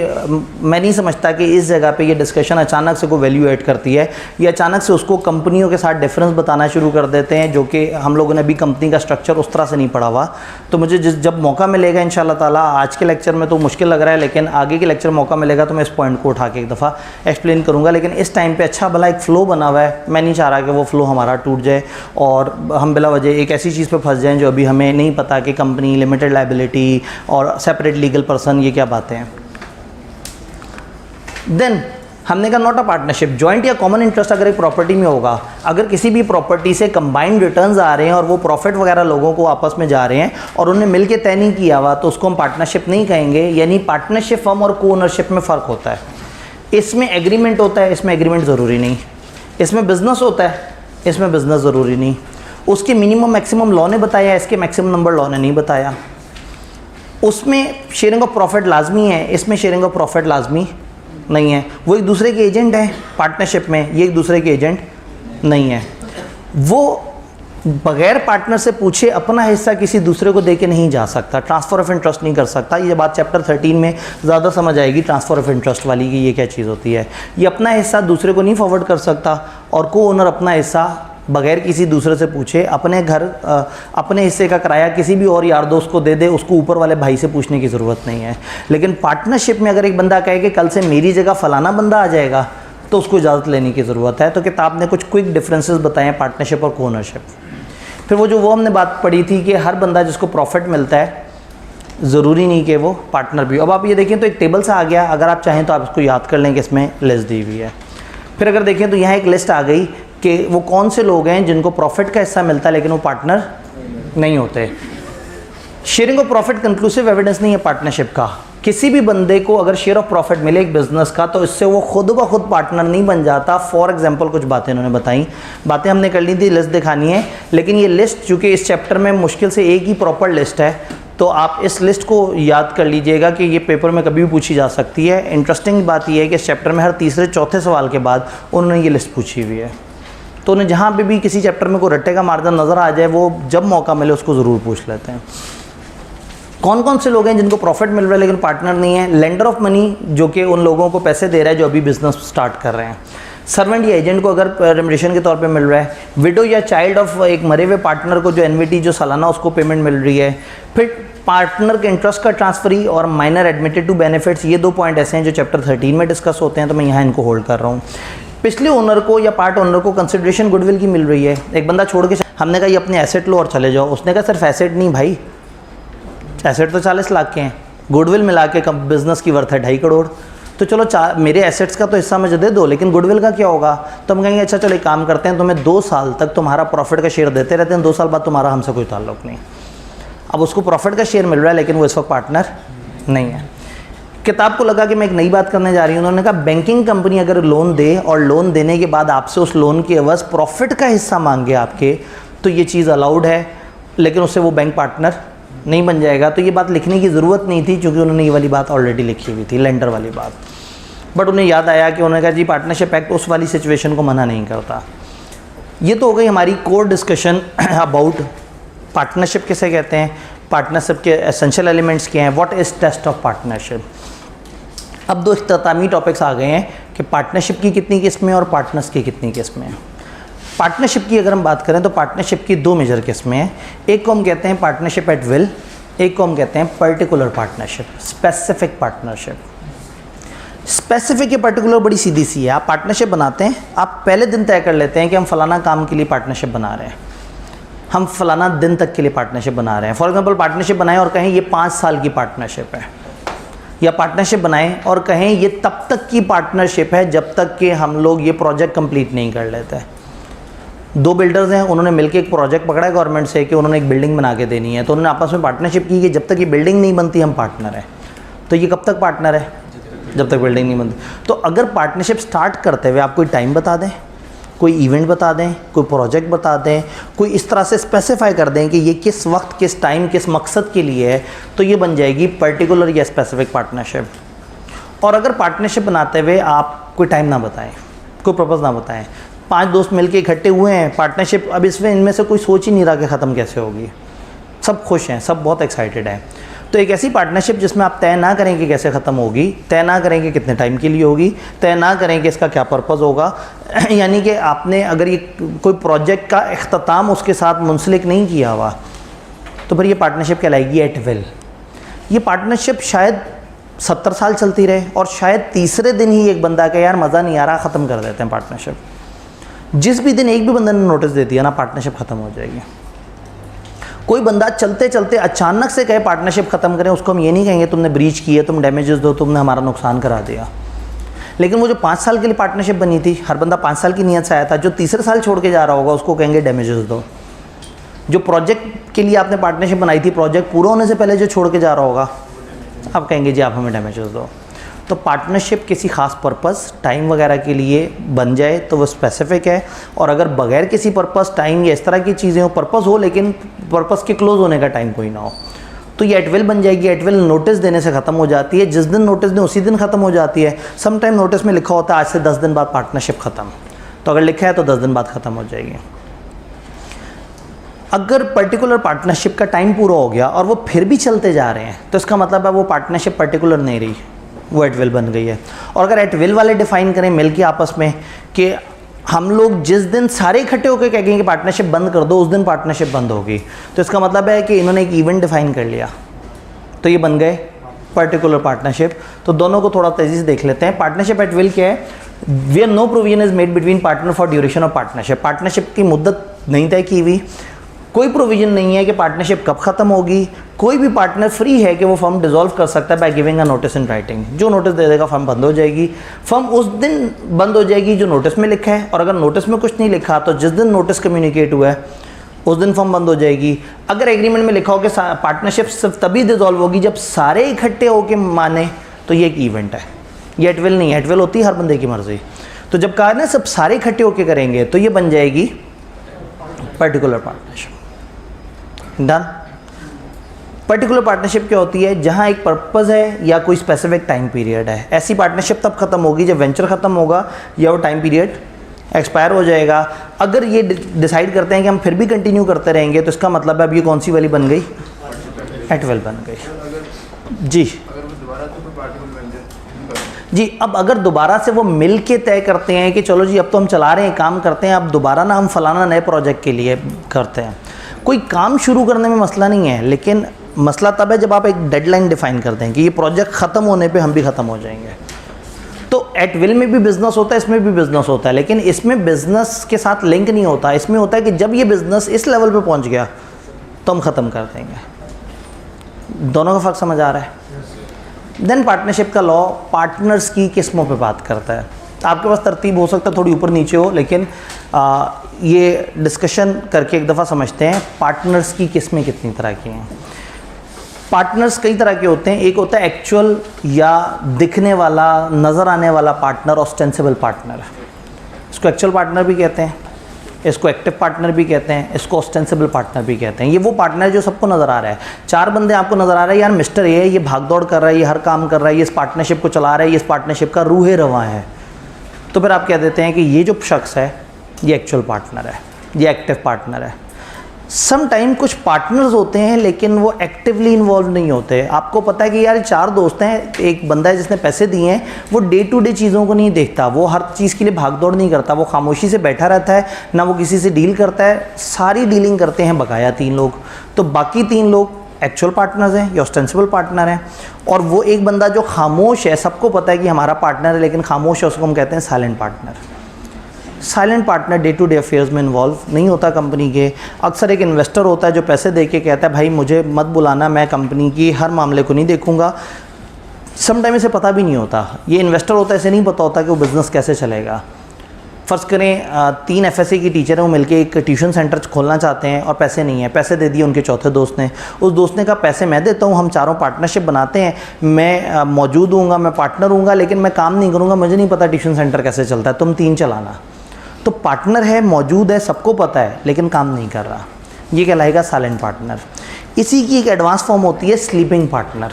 मैं नहीं समझता कि इस जगह पे ये डिस्कशन अचानक से कोई वैल्यू ऐड करती है या अचानक से उसको कंपनियों के साथ डिफरेंस बताना शुरू कर देते हैं, जो कि हम लोगों ने अभी कंपनी का स्ट्रक्चर उस तरह से नहीं पढ़ा हुआ। तो मुझे जब मौका मिलेगा इंशाल्लाह ताला, आज के लेक्चर में तो मुश्किल लग रहा है, लेकिन आगे के लेक्चर मौका मिलेगा तो मैं इस पॉइंट को उठा के एक दफ़ा एक्सप्लेन करूँगा। लेकिन इस टाइम पर अच्छा भला एक फ़्लो बना हुआ है, मैं नहीं चाह रहा कि वो फ़्लो हमारा टूट जाए और हम बिला वजह एक ऐसी चीज़ पर फंस जाएँ जो अभी हमें नहीं पता कि कंपनी, लिमिटेड लायबिलिटी और सेपरेट लीगल पर्सन, ये क्या बातें हैं। देन हमने कहा नॉट अ पार्टनरशिप, जॉइंट या कॉमन इंटरेस्ट अगर एक प्रॉपर्टी में होगा, अगर किसी भी प्रॉपर्टी से कंबाइंड रिटर्न्स आ रहे हैं और वो प्रॉफिट वगैरह लोगों को आपस में जा रहे हैं और उन्हें मिलके तय नहीं किया हुआ, तो उसको हम पार्टनरशिप नहीं कहेंगे। यानी पार्टनरशिप फर्म और को ओनरशिप में फ़र्क होता है। इसमें एग्रीमेंट होता है, इसमें एग्रीमेंट ज़रूरी नहीं। इसमें बिजनेस होता है, इसमें बिजनेस ज़रूरी नहीं। उसके मिनिमम मैक्सिमम लॉ ने बताया, इसके मैक्सिमम नंबर लॉ ने नहीं बताया। उसमें शेयरिंग ऑफ प्रॉफिट लाजमी है, इसमें शेयरिंग ऑफ प्रॉफिट लाजमी नहीं है। वो एक दूसरे के एजेंट हैं पार्टनरशिप में, ये एक दूसरे के एजेंट नहीं है। वो बगैर पार्टनर से पूछे अपना हिस्सा किसी दूसरे को दे के नहीं जा सकता, ट्रांसफ़र ऑफ इंटरेस्ट नहीं कर सकता। ये बात चैप्टर 13 में ज़्यादा समझ आएगी, ट्रांसफ़र ऑफ इंटरेस्ट वाली की ये क्या चीज़ होती है। ये अपना हिस्सा दूसरे को नहीं फॉरवर्ड कर सकता, और को ओनर अपना हिस्सा बगैर किसी दूसरे से पूछे अपने घर अपने हिस्से का किराया किसी भी और यार दोस्त को दे दे, उसको ऊपर वाले भाई से पूछने की ज़रूरत नहीं है। लेकिन पार्टनरशिप में अगर एक बंदा कहे कि कल से मेरी जगह फ़लाना बंदा आ जाएगा, तो उसको इजाज़त लेने की ज़रूरत है। तो किताब ने कुछ क्विक डिफरेंसेस बताए हैं पार्टनरशिप और को ओनरशिप। फिर वो हमने बात पढ़ी थी कि हर बंदा जिसको प्रॉफिट मिलता है ज़रूरी नहीं कि वो पार्टनर भी हो। अब आप ये देखें तो एक टेबल से आ गया, अगर आप चाहें तो आप इसको याद कर लें कि इसमें लिस्ट दी हुई है। फिर अगर देखें तो यहाँ एक लिस्ट आ गई कि वो कौन से लोग हैं जिनको प्रॉफिट का हिस्सा मिलता है लेकिन वो पार्टनर नहीं होते। Sharing of profit conclusive evidence नहीं है पार्टनरशिप का। किसी भी बंदे को अगर शेयर ऑफ प्रॉफिट मिले एक बिजनेस का, तो इससे वो खुद ब खुद पार्टनर नहीं बन जाता। फॉर एग्जांपल कुछ बातें इन्होंने बताई, बातें हमने कर ली थी, लिस्ट दिखानी है। लेकिन ये लिस्ट चूँकि इस चैप्टर में मुश्किल से एक ही प्रॉपर लिस्ट है, तो आप इस लिस्ट को याद कर लीजिएगा कि ये पेपर में कभी भी पूछी जा सकती है। इंटरेस्टिंग बात यह है कि इस चैप्टर में हर तीसरे चौथे सवाल के बाद उन्होंने ये लिस्ट पूछी हुई है। तो उन्हें जहाँ पे भी किसी चैप्टर में कोई रट्टे का मार्जिन नज़र आ जाए, वो जब मौका मिले उसको ज़रूर पूछ लेते हैं। कौन कौन से लोग हैं जिनको प्रॉफिट मिल रहा है लेकिन पार्टनर नहीं है? लेंडर ऑफ मनी, जो कि उन लोगों को पैसे दे रहा है जो अभी बिजनेस स्टार्ट कर रहे हैं। सर्वेंट या एजेंट को अगर रेमुनरेशन के तौर पे मिल रहा है। विडो या चाइल्ड ऑफ एक मरे हुए पार्टनर को जो एनवीटी जो सालाना उसको पेमेंट मिल रही है। फिर पार्टनर के इंटरेस्ट का ट्रांसफरी और माइनर एडमिटेड टू बेनिफिट्स, ये 2 पॉइंट ऐसे हैं जो चैप्टर 13 में डिस्कस होते हैं, तो मैं यहाँ इनको होल्ड कर रहा हूँ। पिछले ओनर को या पार्ट ओनर को कंसिडरेशन गुडविल की मिल रही है। एक बंदा छोड़ के, हमने कहा ये अपने एसेट लो और चले जाओ, उसने कहा सिर्फ एसेट नहीं भाई, एसेट तो 40 लाख के हैं, गुडविल मिला के बिजनेस की वर्थ है 2.5 करोड़, तो चलो मेरे एसेट्स का तो हिस्सा मुझे दे दो, लेकिन गुडविल का क्या होगा? तो हम कहेंगे अच्छा चलो एक काम करते हैं, तुम्हें 2 साल तक तुम्हारा प्रॉफिट का शेयर देते रहते हैं, 2 साल बाद तुम्हारा हमसे कोई ताल्लुक नहीं। अब उसको प्रॉफिट का शेयर मिल रहा है लेकिन वो इस वक्त पार्टनर नहीं है। किताब को लगा कि मैं एक नई बात करने जा रही हूँ। उन्होंने कहा बैंकिंग कंपनी अगर लोन दे और लोन देने के बाद आपसे उस लोन के एवज प्रॉफिट का हिस्सा मांगे आपके, तो ये चीज़ अलाउड है, लेकिन उससे वो बैंक पार्टनर नहीं बन जाएगा। तो ये बात लिखने की ज़रूरत नहीं थी क्योंकि उन्होंने ये वाली बात ऑलरेडी लिखी हुई थी, लेंडर वाली बात। बट उन्हें याद आया कि उन्होंने कहा जी पार्टनरशिप एक्ट उस वाली सिचुएशन को मना नहीं करता। ये तो हो गई हमारी कोर डिस्कशन अबाउट पार्टनरशिप किसे कहते हैं, पार्टनरशिप के एसेंशियल एलिमेंट्स क्या हैं, what is test of partnership. अब दो इख्तितामी टॉपिक्स आ गए हैं कि पार्टनरशिप की कितनी किस्में और पार्टनर्स की कितनी किस्में हैं। पार्टनरशिप की अगर हम बात करें तो पार्टनरशिप की दो मेजर किस्में हैं। एक को हम कहते हैं पार्टनरशिप एट विल, एक को हम कहते हैं particular partnership, specific partnership. Specific या पर्टिकुलर बड़ी सीधी सी है। आप पार्टनरशिप बनाते हैं, आप पहले दिन तय कर लेते हैं कि हम फलाना काम के लिए पार्टनरशिप बना रहे हैं, हम फलाना दिन तक के लिए पार्टनरशिप बना रहे हैं। फॉर एग्जांपल पार्टनरशिप बनाएं और कहें ये 5 साल की पार्टनरशिप है, या पार्टनरशिप बनाएं और कहें ये तब तक की पार्टनरशिप है जब तक कि हम लोग ये प्रोजेक्ट कंप्लीट नहीं कर लेते। दो बिल्डर्स हैं, उन्होंने मिलकर एक प्रोजेक्ट पकड़ा है गवर्नमेंट से कि उन्होंने एक बिल्डिंग बना के देनी है, तो उन्होंने आपस में पार्टनरशिप की कि जब तक ये बिल्डिंग नहीं बनती हम पार्टनर हैं। तो ये कब तक पार्टनर है? जब तक बिल्डिंग नहीं बनती। तो अगर पार्टनरशिप स्टार्ट करते हुए आप कोई टाइम बता दें, कोई इवेंट बता दें, कोई प्रोजेक्ट बता दें, कोई इस तरह से स्पेसिफाई कर दें कि ये किस वक्त, किस टाइम, किस मकसद के लिए है, तो ये बन जाएगी पर्टिकुलर या स्पेसिफिक पार्टनरशिप। और अगर पार्टनरशिप बनाते हुए आप कोई टाइम ना बताएं, कोई पर्पज़ ना बताएं, 5 दोस्त मिलके इकट्ठे हुए हैं पार्टनरशिप, अब इसमें इनमें से कोई सोच ही नहीं रहा कि ख़त्म कैसे होगी, सब खुश हैं, सब बहुत एक्साइटेड हैं, तो एक ऐसी पार्टनरशिप जिसमें आप तय ना करें कि कैसे ख़त्म होगी, तय ना करें कि कितने टाइम के लिए होगी, तय ना करें कि इसका क्या पर्पज़ होगा, यानी कि आपने अगर ये कोई प्रोजेक्ट का इख्तिताम उसके साथ मुंसलिक नहीं किया हुआ, तो फिर ये पार्टनरशिप कहलाएगी एट विल। ये पार्टनरशिप शायद 70 साल चलती रहे और शायद तीसरे दिन ही एक बंदा का यार मज़ा नहीं आ रहा, ख़त्म कर देते हैं पार्टनरशिप। जिस भी दिन एक भी बंदे ने नोटिस दे दिया ना, पार्टनरशिप ख़त्म हो जाएगी। कोई बंदा चलते चलते अचानक से कहे पार्टनरशिप ख़त्म करें, उसको हम ये नहीं कहेंगे तुमने ब्रीच की है, तुम डैमेजेस दो, तुमने हमारा नुकसान करा दिया। लेकिन वो जो 5 साल के लिए पार्टनरशिप बनी थी, हर बंदा 5 साल की नीयत से आया था, जो तीसरे साल छोड़ के जा रहा होगा उसको कहेंगे डैमेजेस दो। जो प्रोजेक्ट के लिए आपने पार्टनरशिप बनाई थी, प्रोजेक्ट पूरा होने से पहले जो छोड़ के जा रहा होगा, आप कहेंगे जी आप हमें डैमेजेस दो। तो पार्टनरशिप किसी ख़ास पर्पस, टाइम वगैरह के लिए बन जाए तो वो स्पेसिफिक है, और अगर बगैर किसी पर्पस, टाइम या इस तरह की चीज़ें हो, पर्पस हो लेकिन पर्पस के क्लोज होने का टाइम कोई ना हो, तो ये एट विल बन जाएगी। एट विल नोटिस देने से ख़त्म हो जाती है, जिस दिन नोटिस दें उसी दिन ख़त्म हो जाती है। सम टाइम नोटिस में लिखा होता है आज से 10 दिन बाद पार्टनरशिप ख़त्म, तो अगर लिखा है तो 10 दिन बाद ख़त्म हो जाएगी। अगर पर्टिकुलर पार्टनरशिप का टाइम पूरा हो गया और वो फिर भी चलते जा रहे हैं, तो इसका मतलब है वो पार्टनरशिप पर्टिकुलर नहीं रही, वो एट विल बन गई है। और अगर एट विल वाले डिफ़ाइन करें मिल के आपस में कि हम लोग जिस दिन सारे इकट्ठे होकर कहेंगे कि पार्टनरशिप बंद कर दो, उस दिन पार्टनरशिप बंद होगी, तो इसका मतलब है कि इन्होंने एक इवेंट डिफ़ाइन कर लिया, तो ये बन गए पर्टिकुलर पार्टनरशिप। तो दोनों को थोड़ा तेज़ी से देख लेते हैं। पार्टनरशिप एट विल क्या है? Where no provision is made between partner for duration of partnership. Partnership की मुद्दत नहीं तय की हुई, कोई प्रोविज़न नहीं है कि पार्टनरशिप कब ख़त्म होगी। कोई भी पार्टनर फ्री है कि वो फर्म डिसॉल्व कर सकता है by giving a notice in writing. जो नोटिस दे देगा फर्म बंद हो जाएगी। फर्म उस दिन बंद हो जाएगी जो नोटिस में लिखा है, और अगर नोटिस में कुछ नहीं लिखा तो जिस दिन नोटिस कम्युनिकेट हुआ है उस दिन फर्म बंद हो जाएगी। अगर एग्रीमेंट में लिखा हो कि पार्टनरशिप सिर्फ तभी डिसॉल्व होगी जब सारे इकट्ठे होकर माने, तो ये एक इवेंट है, ये एट विल नहीं है। एट विल होती है हर बंदे की मर्जी। तो जब कहा ना सब सारे इकट्ठे होकर करेंगे, तो ये बन जाएगी particular partnership. Done. Particular partnership क्या होती है? जहां एक पर्पस है या कोई स्पेसिफिक टाइम पीरियड है। ऐसी पार्टनरशिप तब खत्म होगी जब वेंचर खत्म होगा या वो टाइम पीरियड एक्सपायर हो जाएगा। अगर ये डिसाइड करते हैं कि हम फिर भी कंटिन्यू करते रहेंगे, तो इसका मतलब है अब ये कौन सी वाली बन गई? एट विल बन गई जी। जी, अब अगर दोबारा से वो मिल के तय करते हैं कि चलो जी अब तो हम चला रहे हैं, काम करते हैं, अब दोबारा ना हम फलाना नए प्रोजेक्ट के लिए करते हैं। कोई काम शुरू करने में मसला नहीं है, लेकिन मसला तब है जब आप एक डेडलाइन डिफाइन कर दें कि ये प्रोजेक्ट ख़त्म होने पे हम भी ख़त्म हो जाएंगे। तो एट विल में भी बिज़नेस होता है, इसमें भी बिज़नेस होता है, लेकिन इसमें बिज़नेस के साथ लिंक नहीं होता। इसमें होता है कि जब ये बिज़नेस इस लेवल पे पहुंच गया तो हम ख़त्म कर देंगे। दोनों का फ़र्क समझ आ रहा है? देन पार्टनरशिप का लॉ पार्टनर्स की किस्मों पे बात करता है। आपके पास तरतीब हो सकता है थोड़ी ऊपर नीचे हो, लेकिन ये डिस्कशन करके एक दफ़ा समझते हैं पार्टनर्स की किस्में कितनी तरह की हैं। पार्टनर्स कई तरह के होते हैं। एक होता है एक्चुअल या दिखने वाला, नज़र आने वाला पार्टनर, ऑस्टेंसिबल पार्टनर। इसको एक्चुअल पार्टनर भी कहते हैं, इसको एक्टिव पार्टनर भी कहते हैं, इसको ऑस्टेंसिबल पार्टनर भी कहते हैं। ये वो पार्टनर जो सबको नज़र आ रहा है। 4 बंदे आपको नज़र आ रहा है, यार मिस्टर ये भाग दौड़ कर रहा है, ये हर काम कर रहा है, ये इस पार्टनरशिप को चला रहा है, ये इस पार्टनरशिप का रूह रवां है। तो फिर आप कह देते हैं कि ये जो शख्स है ये एक्चुअल पार्टनर है, ये एक्टिव पार्टनर है। सम टाइम कुछ पार्टनर्स होते हैं लेकिन वो एक्टिवली इन्वॉल्व नहीं होते। आपको पता है कि यार 4 दोस्त हैं, एक बंदा है जिसने पैसे दिए हैं, वो डे टू डे चीज़ों को नहीं देखता, वो हर चीज़ के लिए भागदौड़ नहीं करता, वो खामोशी से बैठा रहता है, ना वो किसी से डील करता है, सारी डीलिंग करते हैं बकाया 3 लोग। तो बाकी 3 लोग एक्चुअल पार्टनर्स हैं या ऑस्टेंसिबल पार्टनर हैं, और वो एक बंदा जो खामोश है, सबको पता है कि हमारा पार्टनर है लेकिन खामोश है, उसको हम कहते हैं silent partner. Silent partner day to day affairs में इन्वॉल्व नहीं होता कंपनी के। अक्सर एक इन्वेस्टर होता है जो पैसे दे के कहता है भाई मुझे मत बुलाना, मैं कंपनी की हर मामले को नहीं देखूंगा। समटाइम इसे पता भी नहीं होता, ये इन्वेस्टर होता है, इसे नहीं पता होता कि वो बिज़नेस कैसे चलेगा। फ़र्ज़ करें 3 FSA की टीचर हैं, वो मिलके एक ट्यूशन सेंटर खोलना चाहते हैं और पैसे नहीं है, पैसे दे दिए उनके चौथे दोस्त ने। उस दोस्त ने कहा पैसे मैं देता हूँ, हम चारों पार्टनरशिप बनाते हैं, मैं मौजूद हूँगा, मैं पार्टनर हूँगा, लेकिन मैं काम नहीं करूँगा, मुझे नहीं पता ट्यूशन सेंटर कैसे चलता है, तुम 3 चलाना। तो पार्टनर है, मौजूद है, सबको पता है, लेकिन काम नहीं कर रहा, ये कहलाएगा साइलेंट पार्टनर। इसी की एक एडवांस फॉर्म होती है स्लीपिंग पार्टनर।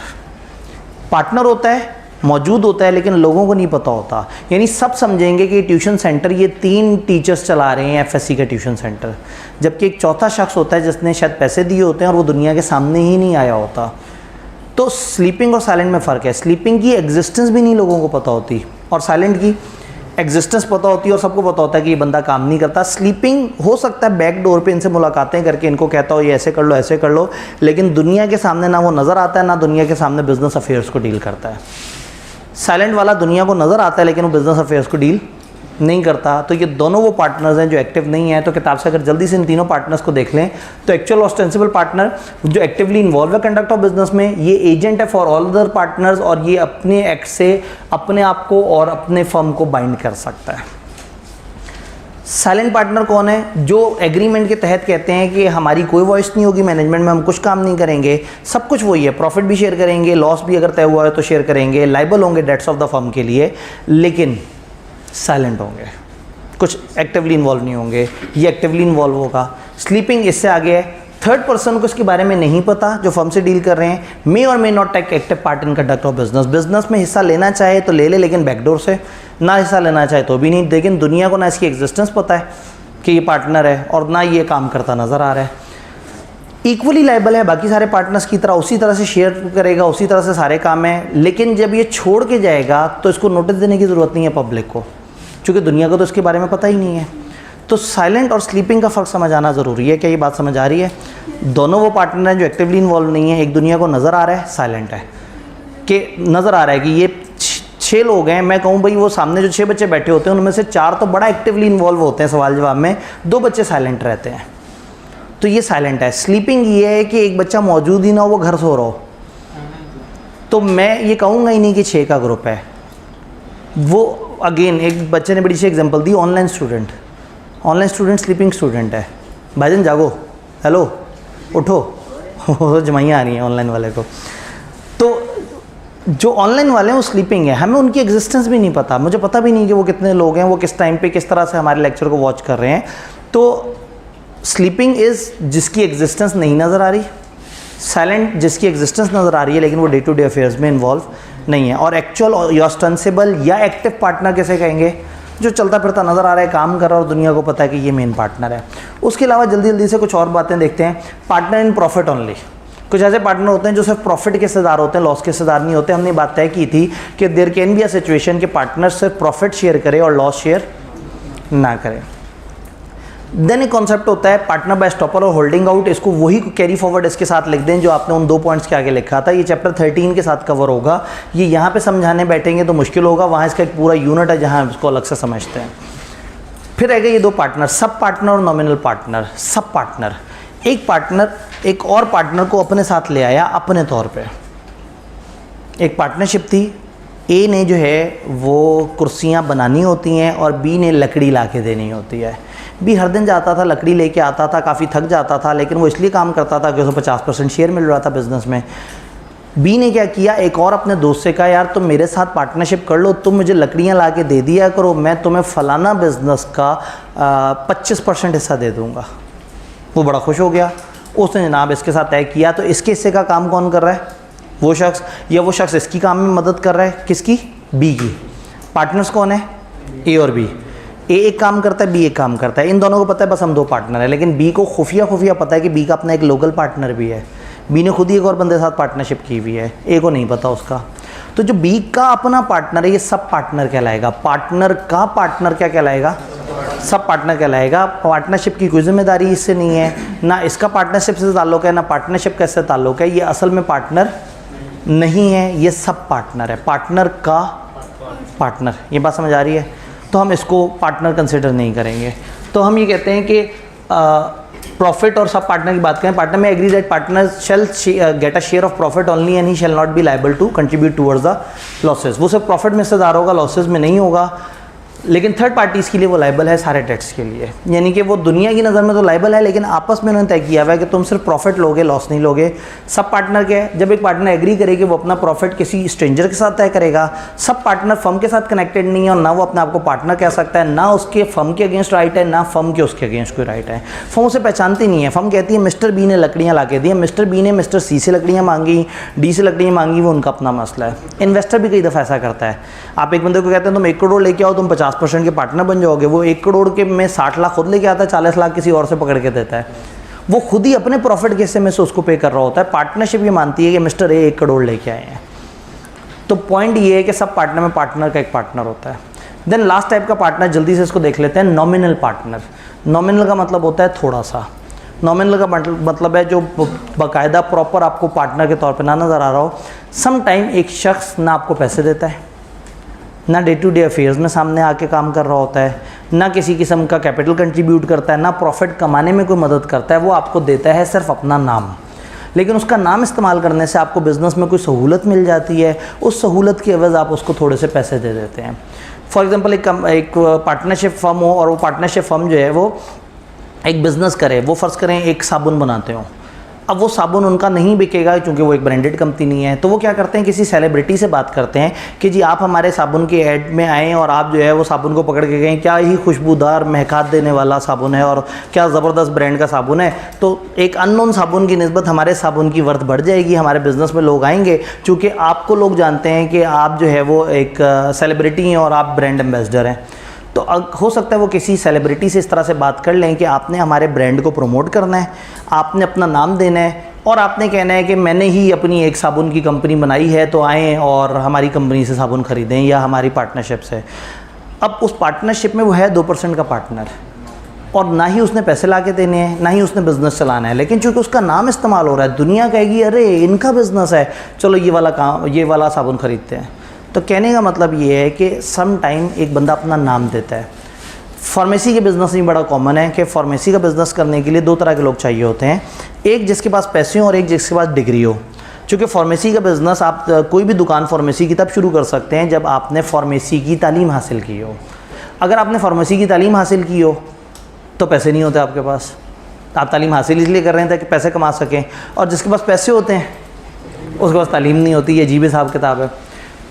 पार्टनर होता है, मौजूद होता है, लेकिन लोगों को नहीं पता होता। यानी सब समझेंगे कि ट्यूशन सेंटर ये 3 टीचर्स चला रहे हैं FSC का ट्यूशन सेंटर, जबकि एक चौथा शख्स होता है जिसने शायद पैसे दिए होते हैं और वो दुनिया के सामने ही नहीं आया होता। तो स्लीपिंग और साइलेंट में फ़र्क है। स्लीपिंग की एग्जिस्टेंस भी नहीं लोगों को पता होती, और साइलेंट की एग्जिस्टेंस पता होती है और सबको पता होता है कि ये बंदा काम नहीं करता। स्लीपिंग हो सकता है बैक डोर पे इनसे मुलाकातें करके इनको कहता हो ये ऐसे कर लो, ऐसे कर लो, लेकिन दुनिया के सामने ना वो नज़र आता है, ना दुनिया के सामने बिजनेस अफेयर्स को डील करता है। साइलेंट वाला दुनिया को नज़र आता है लेकिन वो बिजनेस अफेयर्स को डील नहीं करता। तो ये दोनों वो पार्टनर्स हैं जो एक्टिव नहीं है। तो किताब से अगर जल्दी से इन तीनों पार्टनर्स को देख लें तो एक्चुअल ऑस्टेंसिबल पार्टनर जो एक्टिवली इन्वॉल्व है कंडक्ट ऑफ बिजनेस में, ये एजेंट है फॉर ऑल अदर पार्टनर्स, और ये अपने एक्ट से अपने आप को और अपने फर्म को बाइंड कर सकता है। साइलेंट पार्टनर कौन है? जो एग्रीमेंट के तहत कहते हैं कि हमारी कोई वॉइस नहीं होगी मैनेजमेंट में, हम कुछ काम नहीं करेंगे, सब कुछ वही है, प्रॉफिट भी शेयर करेंगे, लॉस भी अगर तय हुआ है तो शेयर करेंगे, लाइबल होंगे डेट्स ऑफ द फर्म के लिए, लेकिन साइलेंट होंगे, कुछ एक्टिवली इन्वॉल्व नहीं होंगे। ये एक्टिवली इन्वॉल्व होगा। स्लीपिंग इससे आगे है, थर्ड पर्सन को इसके बारे में नहीं पता जो फर्म से डील कर रहे हैं, मे और may not take active part in conduct of business. Business में हिस्सा लेना चाहे तो ले ले, लेकिन बैकडोर से, ना हिस्सा लेना चाहे तो भी नहीं। लेकिन दुनिया को ना इसकी एग्जिस्टेंस पता है कि ये पार्टनर है और ना ये काम करता नज़र आ रहा है। इक्वली लाइबल है बाकी सारे पार्टनर्स की तरह, उसी तरह से शेयर करेगा, उसी तरह से सारे काम हैं, लेकिन जब ये छोड़ के जाएगा तो इसको नोटिस देने की ज़रूरत नहीं है पब्लिक को, क्योंकि दुनिया को तो इसके बारे में पता ही नहीं है। तो साइलेंट और स्लीपिंग का फ़र्क समझ आना ज़रूरी है। क्या ये बात समझ आ रही है? दोनों वो पार्टनर हैं जो एक्टिवली इन्वॉल्व नहीं है। एक दुनिया को नज़र आ रहा है, साइलेंट है, कि नज़र आ रहा है कि ये 6 लोग हैं, मैं कहूँ भाई वो सामने जो 6 बच्चे बैठे होते हैं उनमें से 4 तो बड़ा एक्टिवली इन्वॉल्व होते हैं सवाल जवाब में, 2 बच्चे साइलेंट रहते हैं, तो ये साइलेंट है। स्लीपिंग ये है कि एक बच्चा मौजूद ही ना हो, वो घर सो रहा हो, तो मैं ये कहूँगा ही नहीं कि 6 का ग्रुप है। वो अगेन एक बच्चे ने बड़ी सी एग्जांपल दी, ऑनलाइन स्टूडेंट स्लीपिंग स्टूडेंट है, भाईजान जागो, हेलो उठो, वो जमाइयाँ आ रही हैं ऑनलाइन वाले को। तो जो ऑनलाइन वाले हैं वो स्लीपिंग है, हमें उनकी एग्जिस्टेंस भी नहीं पता, मुझे पता भी नहीं कि वो कितने लोग हैं, वो किस टाइम पे किस तरह से हमारे लेक्चर को वॉच कर रहे हैं। तो स्लीपिंग इज़ जिसकी एग्जिस्टेंस नहीं नज़र आ रही, साइलेंट जिसकी एग्जिस्टेंस नज़र आ रही है लेकिन वो डे टू डे अफेयर्स में इन्वॉल्व नहीं है। और एक्चुअल ऑस्टेंसिबल या एक्टिव पार्टनर कैसे कहेंगे? जो चलता फिरता नज़र आ रहा है, काम कर रहा है और दुनिया को पता है कि ये मेन पार्टनर है। उसके अलावा जल्दी जल्दी से कुछ और बातें देखते हैं। पार्टनर इन प्रॉफिट ओनली, कुछ ऐसे पार्टनर होते हैं जो सिर्फ प्रॉफिट के हिस्सेदार होते हैं, लॉस के हिस्सेदार नहीं होते। हमने बात तय की थी कि there can be a situation कि पार्टनर सिर्फ प्रॉफिट शेयर करे और लॉस शेयर ना करे। देन एक कॉन्सेप्ट होता है पार्टनर बाय स्टॉपर और होल्डिंग आउट, इसको वही कैरी फॉरवर्ड इसके साथ लिख दें जो आपने उन 2 पॉइंट्स के आगे लिखा था। ये चैप्टर 13 के साथ कवर होगा, ये यहाँ पे समझाने बैठेंगे तो मुश्किल होगा, वहाँ इसका एक पूरा यूनिट है जहाँ इसको अलग से समझते हैं। फिर रह गए ये 2 पार्टनर, सब पार्टनर और नॉमिनल पार्टनर। सब पार्टनर, एक पार्टनर एक और पार्टनर को अपने साथ ले आया अपने तौर पे। एक पार्टनरशिप थी, ए ने जो है वो कुर्सियाँ बनानी होती हैं और बी ने लकड़ी ला के देनी होती है। बी हर दिन जाता था, लकड़ी लेके आता था, काफ़ी थक जाता था, लेकिन वो इसलिए काम करता था कि उसे 50% शेयर मिल रहा था बिजनेस में। बी ने क्या किया, एक और अपने दोस्त से कहा यार तुम मेरे साथ पार्टनरशिप कर लो, तुम मुझे लकड़ियाँ ला के दे दिया करो, मैं तुम्हें फ़लाना बिजनेस का 25% हिस्सा दे दूँगा। वो बड़ा खुश हो गया, उसने जनाब इसके साथ तय किया। तो इसके हिस्से का काम कौन कर रहा है? वो शख्स, या वो शख्स इसकी काम में मदद कर रहा है? किसकी? बी की। पार्टनर्स कौन है? ए और बी। ए एक काम करता है, बी एक काम करता है, इन दोनों को पता है बस हम दो पार्टनर हैं, लेकिन बी को खुफिया पता है कि बी का अपना एक लोकल पार्टनर भी है, बी ने खुद ही एक और बंदे के साथ पार्टनरशिप की हुई है, ए को नहीं पता उसका। तो जो बी का अपना पार्टनर है ये सब पार्टनर कहलाएगा। पार्टनर का पार्टनर क्या कहलाएगा? सब पार्टनर कहलाएगा। पार्टनरशिप की कोई जिम्मेदारी इससे नहीं है, ना इसका पार्टनरशिप से ताल्लुक है, ना पार्टनरशिप का इससे ताल्लुक है, ये असल में पार्टनर नहीं है, ये सब पार्टनर है। पार्टनर का पार्टनर, ये बात समझ आ रही है? तो हम इसको पार्टनर कंसिडर नहीं करेंगे। तो हम ये कहते हैं कि प्रॉफिट और सब पार्टनर की बात करें, partner may agree that partner shall get a share of profit only and he shall not be liable to contribute towards the losses. वो सिर्फ प्रॉफिट में हिस्सेदार होगा, लॉसेस में नहीं होगा, लेकिन थर्ड पार्टीज़ के लिए वो लायबल है सारे डेट्स के लिए। यानी कि वो दुनिया की नज़र में तो लायबल है, लेकिन आपस में उन्होंने तय किया हुआ है कि तुम सिर्फ प्रॉफिट लोगे, लॉस नहीं लोगे। सब पार्टनर के जब एक पार्टनर एग्री करे कि वो अपना प्रॉफिट किसी स्ट्रेंजर के साथ तय करेगा, सब पार्टनर फर्म के साथ कनेक्टेड नहीं है और ना वो अपने आप को पार्टनर कह सकता है, ना उसके फर्म के अगेंस्ट राइट है, ना फर्म के उसके अगेंस्ट कोई राइट है। फर्म उसे पहचानती नहीं है। फर्म कहती है मिस्टर बी ने लकड़ियाँ ला के दी, मिस्टर बी ने मिस्टर सी से लकड़ियाँ मांगी, डी से लकड़ियाँ मांगी, वो उनका अपना मसला है। इन्वेस्टर भी कई दफ़ा ऐसा करता है। आप एक बंदे को कहते हैं तुम 1 करोड़ लेके आओ, तुम 50% के पार्टनर बन जाओगे, वो 1 करोड़ के में 60 लाख खुद लेके आता है, 40 लाख किसी और से पकड़ के देता है। वो खुद ही अपने प्रॉफिट के हिस्से में से उसको पे कर रहा होता है। पार्टनरशिप ये मानती है कि मिस्टर ए 1 करोड़ लेके आए हैं। तो पॉइंट ये है कि सब पार्टनर में पार्टनर का एक पार्टनर होता है। देन लास्ट टाइप का पार्टनर, जल्दी से इसको देख लेते हैं, नॉमिनल पार्टनर। नॉमिनल का मतलब होता है थोड़ा सा। नॉमिनल का मतलब है जो बाकायदा प्रॉपर आपको पार्टनर के तौर पे ना नज़र आ रहा हो। सम टाइम एक शख्स ना आपको पैसे देता है, ना डे टू डे अफेयर्स में सामने आके काम कर रहा होता है, ना किसी किस्म का कैपिटल कंट्रीब्यूट करता है, ना प्रॉफिट कमाने में कोई मदद करता है। वो आपको देता है सिर्फ अपना नाम, लेकिन उसका नाम इस्तेमाल करने से आपको बिज़नेस में कोई सहूलत मिल जाती है। उस सहूलत की एवज़ आप उसको थोड़े से पैसे दे देते हैं। फॉर एग्ज़ाम्पल एक पार्टनरशिप फर्म हो और वो पार्टनरशिप फर्म जो है वो एक बिज़नेस करे, वो फ़र्ज़ करें एक साबुन बनाते हो। अब वो साबुन उनका नहीं बिकेगा क्योंकि वो एक ब्रांडेड कंपनी नहीं है, तो वो क्या करते हैं, किसी सेलिब्रिटी से बात करते हैं कि जी आप हमारे साबुन के ऐड में आएँ और आप जो है वो साबुन को पकड़ के गए, क्या ही खुशबूदार महकात देने वाला साबुन है और क्या ज़बरदस्त ब्रांड का साबुन है। तो एक अननोन साबुन की निस्बत हमारे साबुन की वर्थ बढ़ जाएगी, हमारे बिज़नेस में लोग आएंगे, चूँकि आपको लोग जानते हैं कि आप जो है वो एक सेलिब्रिटी हैं और आप ब्रांड एम्बेसडर हैं। तो हो सकता है वो किसी सेलिब्रिटी से इस तरह से बात कर लें कि आपने हमारे ब्रांड को प्रमोट करना है, आपने अपना नाम देना है और आपने कहना है कि मैंने ही अपनी एक साबुन की कंपनी बनाई है, तो आएँ और हमारी कंपनी से साबुन ख़रीदें या हमारी पार्टनरशिप से। अब उस पार्टनरशिप में वो है 2% का पार्टनर और ना ही उसने पैसे ला के देने हैं, ना ही उसने बिज़नेस चलाना है, लेकिन चूँकि उसका नाम इस्तेमाल हो रहा है, दुनिया कहेगी अरे इनका बिज़नेस है, चलो ये वाला साबुन ख़रीदते हैं। तो कहने का मतलब ये है कि सम टाइम एक बंदा अपना नाम देता है। फार्मेसी के बिज़नेस में बड़ा कॉमन है कि फार्मेसी का बिज़नेस करने के लिए 2 तरह के लोग चाहिए होते हैं, एक जिसके पास पैसे हो और एक जिसके पास डिग्री हो। चूँकि फार्मेसी का बिज़नेस आप कोई भी दुकान फार्मेसी की तब शुरू कर सकते हैं जब आपने फार्मेसी की तालीम हासिल की हो। अगर आपने फार्मेसी की तालीम हासिल की हो तो पैसे नहीं होते आपके पास, आप तालीम हासिल इसलिए कर रहे हैं ताकि पैसे कमा सकें, और जिसके पास पैसे होते हैं उसके पास तालीम नहीं होती, ये अजीब हिसाब किताब है।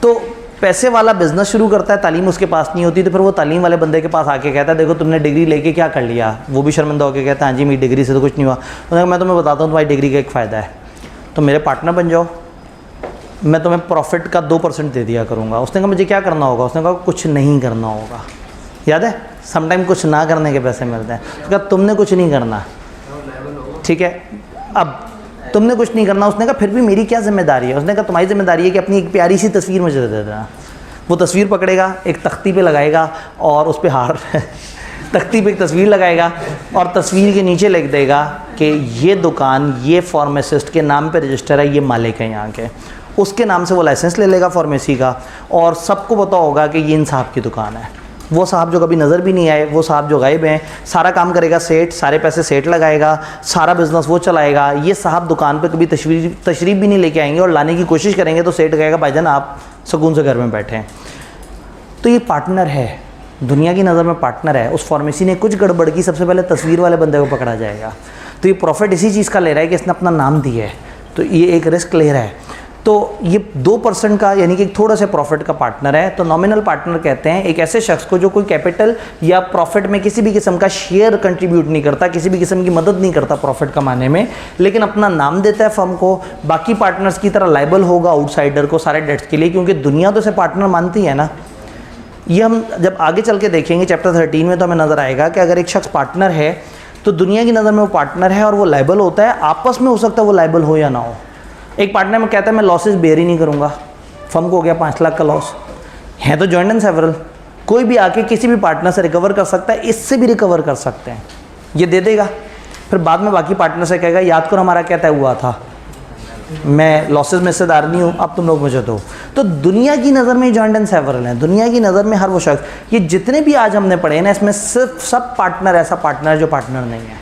तो पैसे वाला बिज़नेस शुरू करता है, तालीम उसके पास नहीं होती, तो फिर वो तालीम वाले बंदे के पास आके कहता है देखो तुमने डिग्री लेके क्या कर लिया। वो भी शर्मिंदा होकर कहता है हाँ जी मेरी डिग्री से तो कुछ नहीं हुआ। तो मैं तुम्हें बताता हूँ तुम्हारी डिग्री का एक फ़ायदा है, तो मेरे पार्टनर बन जाओ, मैं तुम्हें प्रॉफिट का 2% दे दिया करूँगा। उसने कहा मुझे क्या करना होगा? उसने कहा कुछ नहीं करना होगा। याद है समटाइम कुछ ना करने के पैसे मिलते हैं। उसने कहा तुमने कुछ नहीं करना, ठीक है, अब तुमने कुछ नहीं करना। उसने कहा फिर भी मेरी क्या जिम्मेदारी है? उसने कहा तुम्हारी जिम्मेदारी है कि अपनी एक प्यारी सी तस्वीर मुझे दे देना। वो तस्वीर पकड़ेगा, एक तख्ती पे लगाएगा और उस पे हार तख्ती पे एक तस्वीर लगाएगा और तस्वीर के नीचे लिख देगा कि ये दुकान ये फार्मासिस्ट के नाम पे रजिस्टर है, ये मालिक है यहाँ के। उसके नाम से वो लाइसेंस ले लेगा फार्मेसी का और सबको पता होगा कि ये इन साहब की दुकान है। वो साहब जो कभी नज़र भी नहीं आए, वो साहब जो गायब हैं, सारा काम करेगा सेठ, सारे पैसे सेठ लगाएगा, सारा बिज़नेस वो चलाएगा। ये साहब दुकान पे कभी तशरीफ़ भी नहीं लेके आएंगे और लाने की कोशिश करेंगे तो सेठ कहेगा भाईजान आप सुकून से घर में बैठे हैं। तो ये पार्टनर है, दुनिया की नज़र में पार्टनर है। उस फार्मेसी ने कुछ गड़बड़ की, सबसे पहले तस्वीर वाले बंदे को पकड़ा जाएगा। तो ये प्रॉफिट इसी चीज़ का ले रहा है कि इसने अपना नाम दिया है, तो ये एक रिस्क ले रहा है। तो ये 2% का यानी कि थोड़ा सा प्रॉफिट का पार्टनर है। तो नॉमिनल पार्टनर कहते हैं एक ऐसे शख्स को जो कोई कैपिटल या प्रॉफिट में किसी भी किस्म का शेयर कंट्रीब्यूट नहीं करता, किसी भी किस्म की मदद नहीं करता प्रॉफिट कमाने में, लेकिन अपना नाम देता है फर्म को। बाकी पार्टनर्स की तरह लाइबल होगा आउटसाइडर को सारे डेट्स के लिए, क्योंकि दुनिया तो इसे पार्टनर मानती है ना। ये हम जब आगे चल के देखेंगे चैप्टर 13 में तो हमें नज़र आएगा कि अगर एक शख्स पार्टनर है तो दुनिया की नज़र में वो पार्टनर है और वो लायबल होता है, आपस में हो सकता है वो लायबल हो या ना हो। एक पार्टनर में कहता है मैं लॉसेस बेयर ही नहीं करूँगा, फर्म को हो गया 5 लाख का लॉस, है तो जॉइंट एंड सेवरल, कोई भी आके किसी भी पार्टनर से रिकवर कर सकता है, इससे भी रिकवर कर सकते हैं, ये दे देगा। फिर बाद में बाकी पार्टनर से कहेगा याद करो हमारा क्या तय हुआ था, मैं लॉसेस में हिस्सेदार नहीं हूँ, अब तुम लोग मुझे दो। तो दुनिया की नज़र में जॉइंट एंड सेवरल है, दुनिया की नज़र में हर वो शख्स, ये जितने भी आज हमने पढ़े ना इसमें सिर्फ सब पार्टनर ऐसा पार्टनर है जो पार्टनर नहीं है,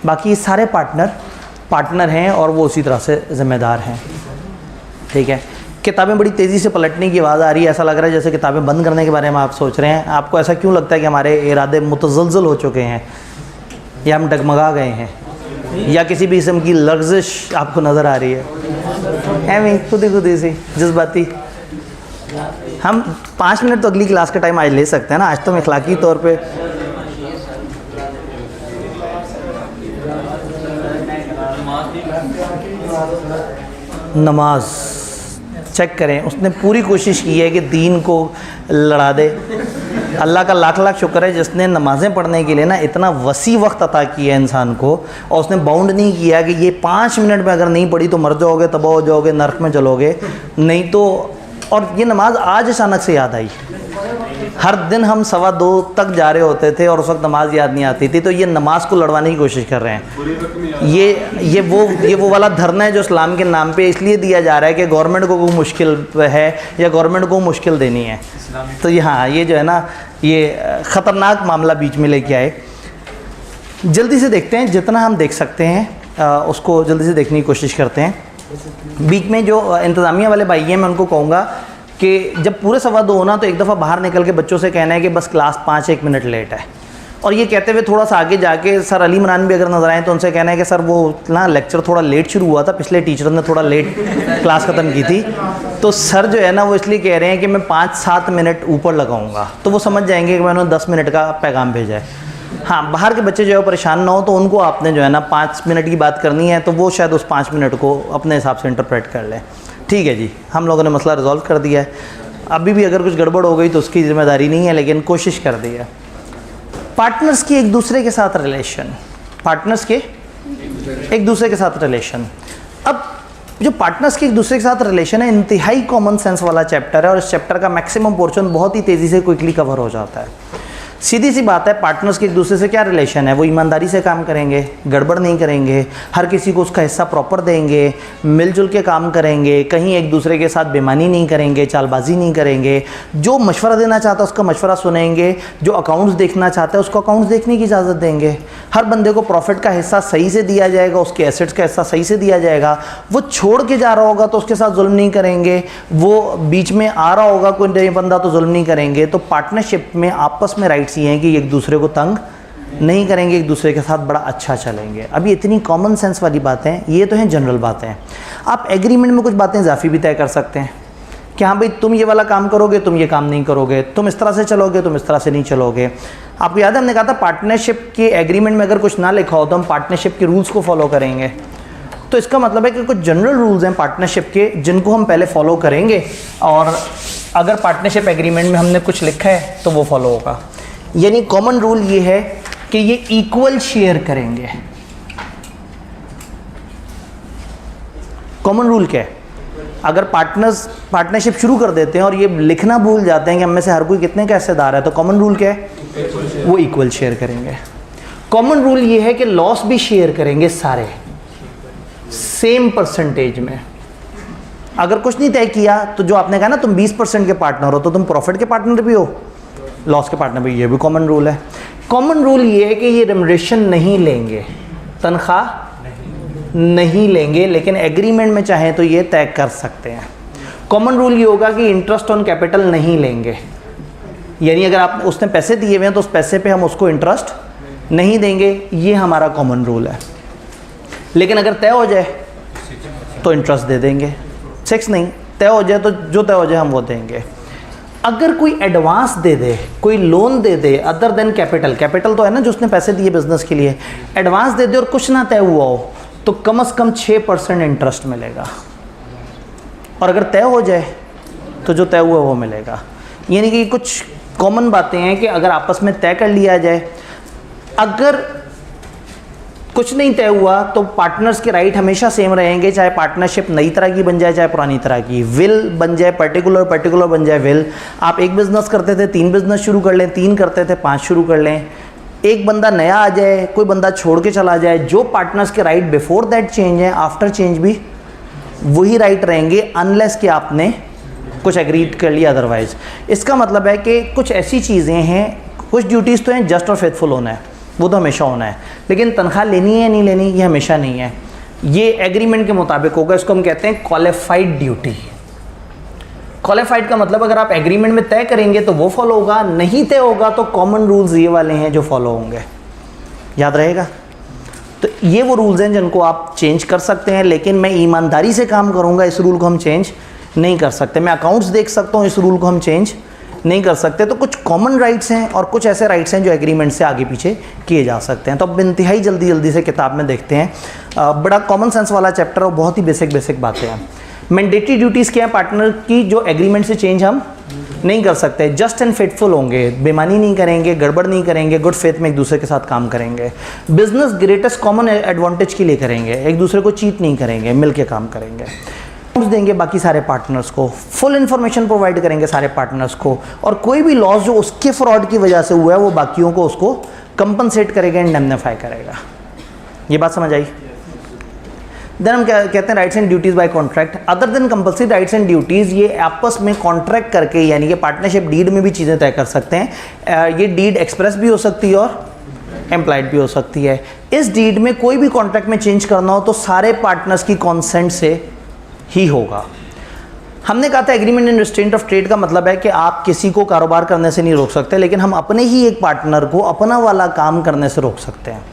बाकी सारे पार्टनर हैं और वो उसी तरह से ज़िम्मेदार हैं। ठीक है, किताबें बड़ी तेज़ी से पलटने की आवाज़ आ रही है, ऐसा लग रहा है जैसे किताबें बंद करने के बारे में आप सोच रहे हैं। आपको ऐसा क्यों लगता है कि हमारे इरादे मुतज़लज़ल हो चुके हैं या हम डगमगा गए हैं या किसी भी किस्म की लर्जिश आपको नज़र आ रही है? एवं खुद ही सी जज्बाती। हम 5 मिनट तो अगली क्लास का टाइम आज ले सकते हैं ना, आज तो हम इखलाकी तौर पे नमाज चेक करें, उसने पूरी कोशिश की है कि दीन को लड़ा दे। अल्लाह का लाख लाख शुक्र है जिसने नमाज़ें पढ़ने के लिए ना इतना वसी वक्त अता किया है इंसान को, और उसने बाउंड नहीं किया कि ये 5 मिनट में अगर नहीं पढ़ी तो मर जाओगे, तबाह हो जाओगे, नर्क में चलोगे, नहीं तो। और ये नमाज आज अचानक से याद आई, हर दिन हम 2:15 तक जा रहे होते थे और उस वक्त नमाज याद नहीं आती थी, तो ये नमाज को लड़वाने की कोशिश कर रहे हैं। ये वो वाला धरना है जो इस्लाम के नाम पे इसलिए दिया जा रहा है कि गवर्नमेंट को कोई मुश्किल है या गवर्नमेंट को मुश्किल देनी है। तो यहाँ ये जो है ना, ये ख़तरनाक मामला बीच में लेके आए। जल्दी से देखते हैं, जितना हम देख सकते हैं उसको जल्दी से देखने की कोशिश करते हैं। बीच में जो इंतज़ामिया वाले भाई हैं मैं उनको कहूँगा कि जब पूरे 2:15 होना तो एक दफ़ा बाहर निकल के बच्चों से कहना है कि बस क्लास 5-1 मिनट लेट है, और ये कहते हुए थोड़ा सा आगे जाके सर अली इमरान भी अगर नज़र आए तो उनसे कहना है कि सर वो ना लेक्चर थोड़ा लेट शुरू हुआ था, पिछले टीचर ने थोड़ा लेट क्लास ख़त्म की थी, तो सर जो है ना वो इसलिए कह रहे हैं कि मैं 5-7 मिनट ऊपर लगाऊंगा, तो वो समझ जाएंगे कि मैंने 10 मिनट का पैगाम भेजा है। हाँ, बाहर के बच्चे जो है परेशान ना हो तो उनको आपने जो है ना 5 मिनट की बात करनी है तो वो शायद उस 5 मिनट को अपने हिसाब से इंटरप्रेट कर लें। ठीक है जी, हम लोगों ने मसला रिजॉल्व कर दिया है। अभी भी अगर कुछ गड़बड़ हो गई तो उसकी ज़िम्मेदारी नहीं है, लेकिन कोशिश कर दी है। पार्टनर्स की एक दूसरे के साथ रिलेशन, पार्टनर्स के एक दूसरे के साथ रिलेशन। अब जो पार्टनर्स के एक दूसरे के साथ रिलेशन है, इंतहाई कॉमन सेंस वाला चैप्टर है और इस चैप्टर का मैक्सिमम पोर्शन बहुत ही तेज़ी से क्विकली कवर हो जाता है। सीधी सी बात है, पार्टनर्स के एक दूसरे से क्या रिलेशन है? वो ईमानदारी से काम करेंगे, गड़बड़ नहीं करेंगे, हर किसी को उसका हिस्सा प्रॉपर देंगे, मिलजुल के काम करेंगे, कहीं एक दूसरे के साथ बेईमानी नहीं करेंगे, चालबाजी नहीं करेंगे, जो मशवरा देना चाहता है उसका मशवरा सुनेंगे, जो अकाउंट्स देखना चाहता है उसको अकाउंट्स देखने की इजाज़त देंगे, हर बंदे को प्रॉफिट का हिस्सा सही से दिया जाएगा, उसके एसेट्स का हिस्सा सही से दिया जाएगा, वो छोड़ के जा रहा होगा तो उसके साथ जुल्म नहीं करेंगे, वो बीच में आ रहा होगा कोई नया बंदा तो जुल्म नहीं करेंगे। तो पार्टनरशिप में आपस में राइट्स ये हैं कि एक दूसरे को तंग नहीं करेंगे, एक दूसरे के साथ बड़ा अच्छा चलेंगे। अभी इतनी कॉमन सेंस वाली बातें, ये तो हैं जनरल बातें। आप एग्रीमेंट में कुछ बातें इजाफी भी तय कर सकते हैं कि हाँ भाई तुम ये वाला काम करोगे, तुम ये काम नहीं करोगे, तुम इस तरह से चलोगे, तुम इस तरह से नहीं चलोगे। आपको याद है हमने कहा था पार्टनरशिप के एग्रीमेंट में अगर कुछ ना लिखा हो तो हम पार्टनरशिप के रूल्स को फॉलो करेंगे। तो इसका मतलब है कि कुछ जनरल रूल्स हैं पार्टनरशिप के जिनको हम पहले फॉलो करेंगे, और अगर पार्टनरशिप एग्रीमेंट में हमने कुछ लिखा है तो वो फॉलो होगा। यानी कॉमन रूल ये है कि ये इक्वल शेयर करेंगे। कॉमन रूल क्या है? अगर पार्टनरशिप शुरू कर देते हैं और ये लिखना भूल जाते हैं कि हम में से हर कोई कितने का हिस्सेदार है, तो कॉमन रूल क्या है? वो इक्वल शेयर करेंगे। कॉमन रूल ये है कि लॉस भी शेयर करेंगे सारे सेम परसेंटेज में। अगर कुछ नहीं तय किया तो जो आपने कहा ना तुम 20% के पार्टनर हो तो तुम प्रॉफिट के पार्टनर भी हो, लॉस के पार्टनर भी, ये भी कॉमन रूल है। कॉमन रूल ये है कि ये रेमुनरेशन नहीं लेंगे, तनख्वाह नहीं लेंगे, लेकिन एग्रीमेंट में चाहें तो ये तय कर सकते हैं। कॉमन रूल ये होगा कि इंटरेस्ट ऑन कैपिटल नहीं लेंगे, यानी अगर आप उसने पैसे दिए हुए हैं तो उस पैसे पे हम उसको इंटरेस्ट नहीं देंगे, ये हमारा कॉमन रूल है। लेकिन अगर तय हो जाए तो इंटरेस्ट दे देंगे, सेक्स नहीं, तय हो जाए तो जो तय हो जाए हम वो देंगे। अगर कोई एडवांस दे दे, कोई लोन दे दे अदर देन कैपिटल, कैपिटल तो है ना जो उसने पैसे दिए बिजनेस के लिए, एडवांस दे दे और कुछ ना तय हुआ हो तो कम से कम 6% इंटरेस्ट मिलेगा, और अगर तय हो जाए तो जो तय हुआ वो मिलेगा। यानी कि कुछ कॉमन बातें हैं कि अगर आपस में तय कर लिया जाए, अगर कुछ नहीं तय हुआ तो पार्टनर्स के राइट हमेशा सेम रहेंगे, चाहे पार्टनरशिप नई तरह की बन जाए चाहे पुरानी तरह की। विल बन जाए पर्टिकुलर बन जाए विल। आप एक बिजनेस करते थे 3 बिजनेस शुरू कर लें, 3 करते थे 5 शुरू कर लें। एक बंदा नया आ जाए, कोई बंदा छोड़ के चला जाए, जो पार्टनर्स के राइट बिफोर दैट चेंज है, आफ्टर चेंज भी वही राइट रहेंगे, अनलेस कि आपने कुछ एग्रीड कर लिया अदरवाइज। इसका मतलब है कि कुछ ऐसी चीज़ें हैं, कुछ ड्यूटीज़ तो हैं जस्ट और फेथफुल होना है, वो तो हमेशा होना है, लेकिन तनख्वाह लेनी है नहीं लेनी ये हमेशा नहीं है, ये एग्रीमेंट के मुताबिक होगा। इसको हम कहते हैं क्वालिफाइड ड्यूटी। क्वालिफाइड का मतलब अगर आप एग्रीमेंट में तय करेंगे तो वो फॉलो होगा, नहीं तय होगा तो कॉमन रूल्स ये वाले हैं जो फॉलो होंगे, याद रहेगा। तो ये वो रूल्स हैं जिनको आप चेंज कर सकते हैं, लेकिन मैं ईमानदारी से काम करूंगा इस रूल को हम चेंज नहीं कर सकते। मैं अकाउंट्स देख सकता हूँ, इस रूल को हम चेंज नहीं कर सकते। तो कुछ कॉमन राइट्स हैं और कुछ ऐसे राइट्स हैं जो एग्रीमेंट से आगे पीछे किए जा सकते हैं। तो अब इंतहाई जल्दी से किताब में देखते हैं। बड़ा कॉमन सेंस वाला चैप्टर और बहुत ही बेसिक बातें हैं। मैंडेटरी ड्यूटीज़ क्या है पार्टनर की, जो एग्रीमेंट से चेंज हम नहीं कर सकते। जस्ट एंड फेथफुल होंगे, बेईमानी नहीं करेंगे, गड़बड़ नहीं करेंगे, गुड फेथ में एक दूसरे के साथ काम करेंगे। बिजनेस ग्रेटेस्ट कॉमन एडवांटेज के लिए करेंगे, एक दूसरे को चीट नहीं करेंगे, मिलके काम करेंगे। देंगे बाकी सारे पार्टनर्स को, फुल इन्फॉर्मेशन प्रोवाइड करेंगे सारे पार्टनर्स को, और कोई भी लॉस जो उसके फ्रॉड की वजह से हुआ है वो बाकियों को उसको कंपनसेट करेगा, इंडेमनिफाई करेगा। ये बात समझ आई। देन हम क्या कहते हैं, rights and duties by contract. Other than compulsory rights and duties, ये आपस में कॉन्ट्रैक्ट करके, यानी कि पार्टनरशिप डीड में भी चीज़ें तय कर सकते हैं। ये डीड एक्सप्रेस भी हो सकती है और एम्प्लॉयड भी हो सकती है। इस डीड में कोई भी कॉन्ट्रैक्ट में चेंज करना हो तो सारे पार्टनर्स की कॉन्सेंट से ही होगा। हमने कहा था agreement in restraint of trade का मतलब है कि आप किसी को कारोबार करने से नहीं रोक सकते, लेकिन हम अपने ही एक पार्टनर को अपना वाला काम करने से रोक सकते हैं।